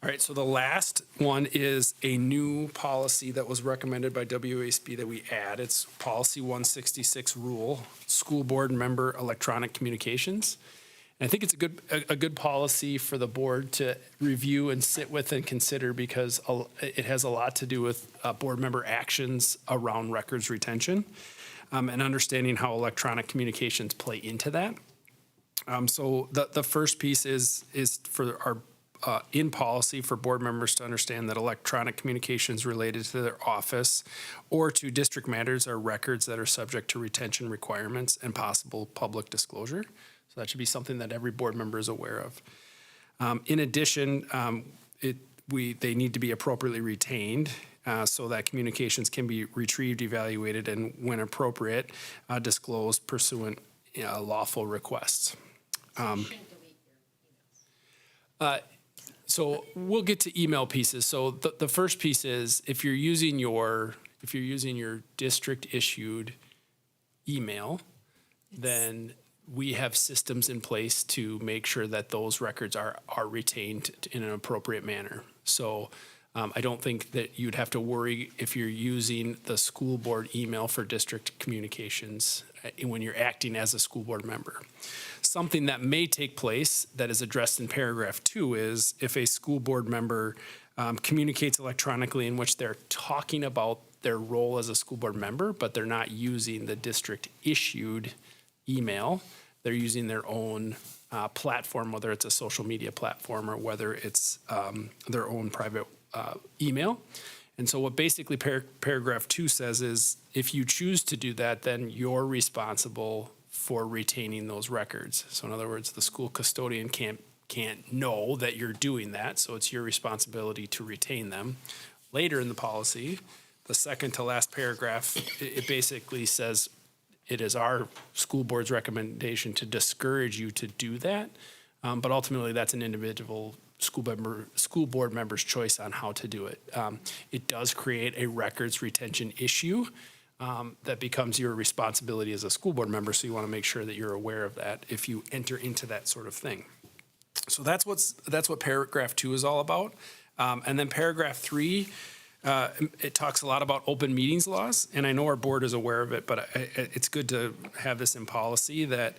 All right. So the last one is a new policy that was recommended by WASB that we add. It's Policy 166 Rule, School Board Member Electronic Communications. And I think it's a good policy for the board to review and sit with and consider because it has a lot to do with board member actions around records retention and understanding how electronic communications play into that. So the first piece is for our in policy for board members to understand that electronic communications related to their office or to district matters are records that are subject to retention requirements and possible public disclosure. So that should be something that every board member is aware of. In addition, they need to be appropriately retained so that communications can be retrieved, evaluated, and when appropriate, disclosed pursuant lawful requests. So we'll get to email pieces. So the first piece is if you're using your district issued email, then we have systems in place to make sure that those records are retained in an appropriate manner. So I don't think that you'd have to worry if you're using the school board email for district communications when you're acting as a school board member. Something that may take place that is addressed in paragraph 2 is if a school board member communicates electronically in which they're talking about their role as a school board member, but they're not using the district issued email. They're using their own platform, whether it's a social media platform or whether it's their own private email. And so what basically paragraph 2 says is if you choose to do that, then you're responsible for retaining those records. So in other words, the school custodian can't know that you're doing that, so it's your responsibility to retain them. Later in the policy, the second to last paragraph, it basically says it is our school board's recommendation to discourage you to do that, but ultimately that's an individual school board member's choice on how to do it. It does create a records retention issue that becomes your responsibility as a school board member, so you want to make sure that you're aware of that if you enter into that sort of thing. So that's what paragraph 2 is all about. And then paragraph 3, it talks a lot about open meetings laws, and I know our board is aware of it, but it's good to have this in policy that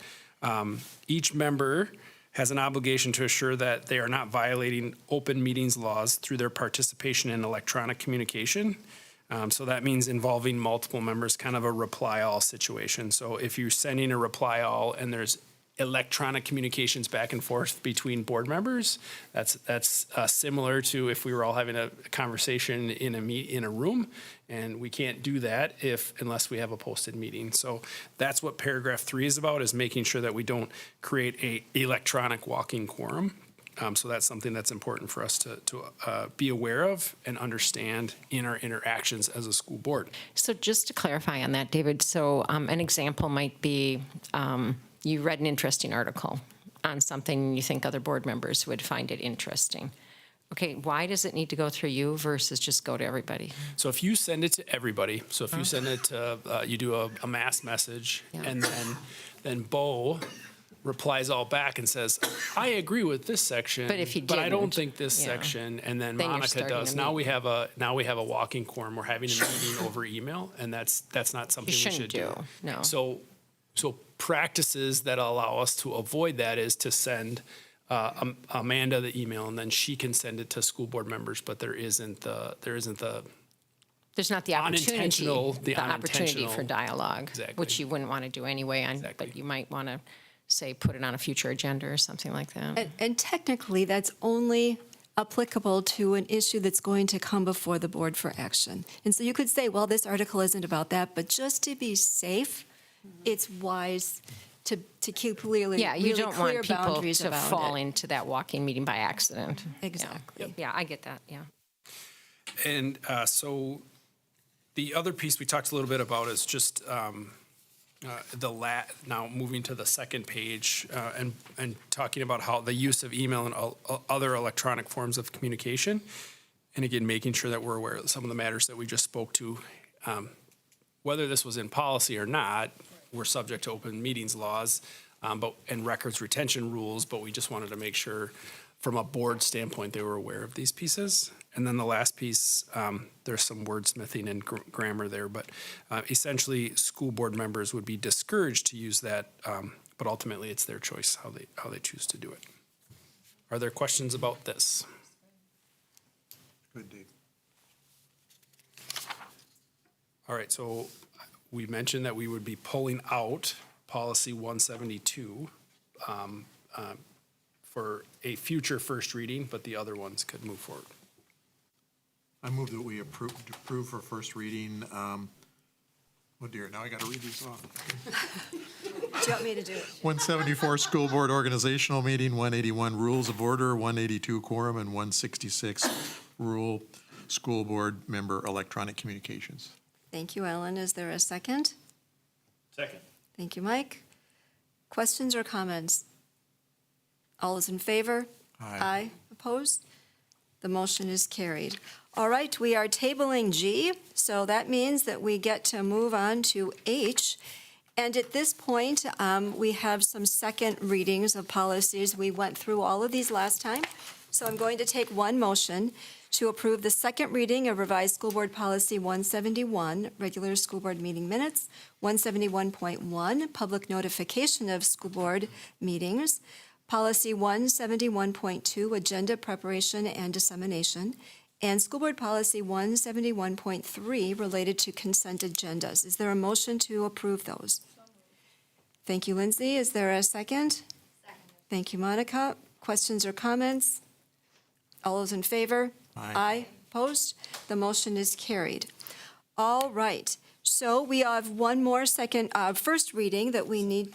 each member has an obligation to assure that they are not violating open meetings laws through their participation in electronic communication. So that means involving multiple members, kind of a reply all situation. So if you're sending a reply all and there's electronic communications back and forth between board members, that's similar to if we were all having a conversation in a room, and we can't do that unless we have a posted meeting. So that's what paragraph 3 is about, is making sure that we don't create a electronic walking quorum. So that's something that's important for us to be aware of and understand in our interactions as a school board. So just to clarify on that, David, so an example might be you read an interesting article on something you think other board members would find it interesting. Okay, why does it need to go through you versus just go to everybody? So if you send it to everybody, so if you send it to, you do a mass message, and then Bo replies all back and says, I agree with this section, But if you I don't didn't, think this yeah. section, and then Then you're Monica starting does. to Now meet. we have a walking quorum. We're having a meeting over email, and that's not something we shouldn't should do. do, no. So practices that allow us to avoid that is to send Amanda the email, and then she can send it to school board members, but there isn't the There's not the Unintentional- opportunity, the opportunity for unintentional- dialogue, Exactly. which you wouldn't want to do anyway, but you might want to, say, put it on a future agenda or something like that. And technically, that's only applicable to an issue that's going to come before the board for action. And so you could say, well, this article isn't about that, but just to be safe, it's wise to keep really, Yeah, you really don't clear want people boundaries to about fall it. into that walking meeting by accident. Yeah. Exactly. Yeah, I get that, yeah. And so the other piece we talked a little bit about is just now moving to the second page and talking about how the use of email and other electronic forms of communication. And again, making sure that we're aware of some of the matters that we just spoke to. Whether this was in policy or not, we're subject to open meetings laws and records retention rules, but we just wanted to make sure from a board standpoint, they were aware of these pieces. And then the last piece, there's some wordsmithing and grammar there, but essentially, school board members would be discouraged to use that, but ultimately, it's their choice how they choose to do it. Are there questions about this? Good, Dave. All right, so we mentioned that we would be pulling out policy 172 for a future first reading, but the other ones could move forward. I move that we approve for first reading. Oh dear, now I got to read these off. Do you want me to do it? 174 School Board Organizational Meeting, 181 Rules of Order, 182 Quorum, and 166 Rule School Board Member Electronic Communications. Thank you, Ellen. Is there a second? Second. Thank you, Mike. Questions or comments? All is in favor? Aye. Opposed? The motion is carried. All right, we are tabling G, so that means that we get to move on to H. And at this point, we have some second readings of policies. We went through all of these last time. So I'm going to take one motion to approve the second reading of revised School Board Policy 171, regular school board meeting minutes, 171.1, public notification of school board meetings, Policy 171.2, agenda preparation and dissemination, and School Board Policy 171.3, related to consent agendas. Is there a motion to approve those? Thank you, Lindsay. Is there a second? Second. Thank you, Monica. Questions or comments? All those in favor? Aye. Opposed? The motion is carried. All right. So we have one more first reading that we need,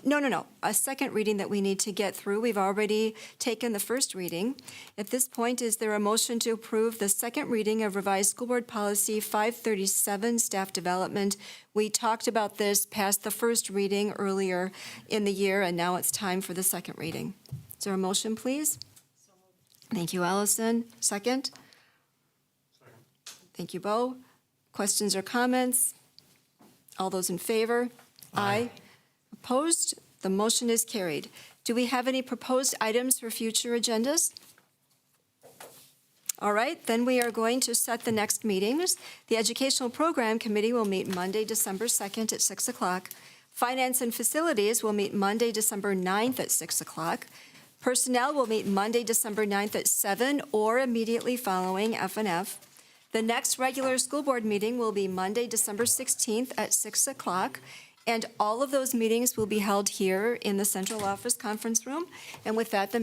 a second reading that we need to get through. We've already taken the first reading. At this point, is there a motion to approve the second reading of revised School Board Policy 537, staff development? We talked about this past the first reading earlier in the year, and now it's time for the second reading. Is there a motion, please? Thank you, Allison. Second? Thank you, Bo. Questions or comments? All those in favor? Aye. Opposed? The motion is carried. Do we have any proposed items for future agendas? All right, then we are going to set the next meetings. The Educational Program Committee will meet Monday, December 2nd at 6 o'clock. Finance and Facilities will meet Monday, December 9th at 6 o'clock. Personnel will meet Monday, December 9th at 7 or immediately following F&F. The next regular school board meeting will be Monday, December 16th at 6 o'clock, and all of those meetings will be held here in the central office conference room. And with that, the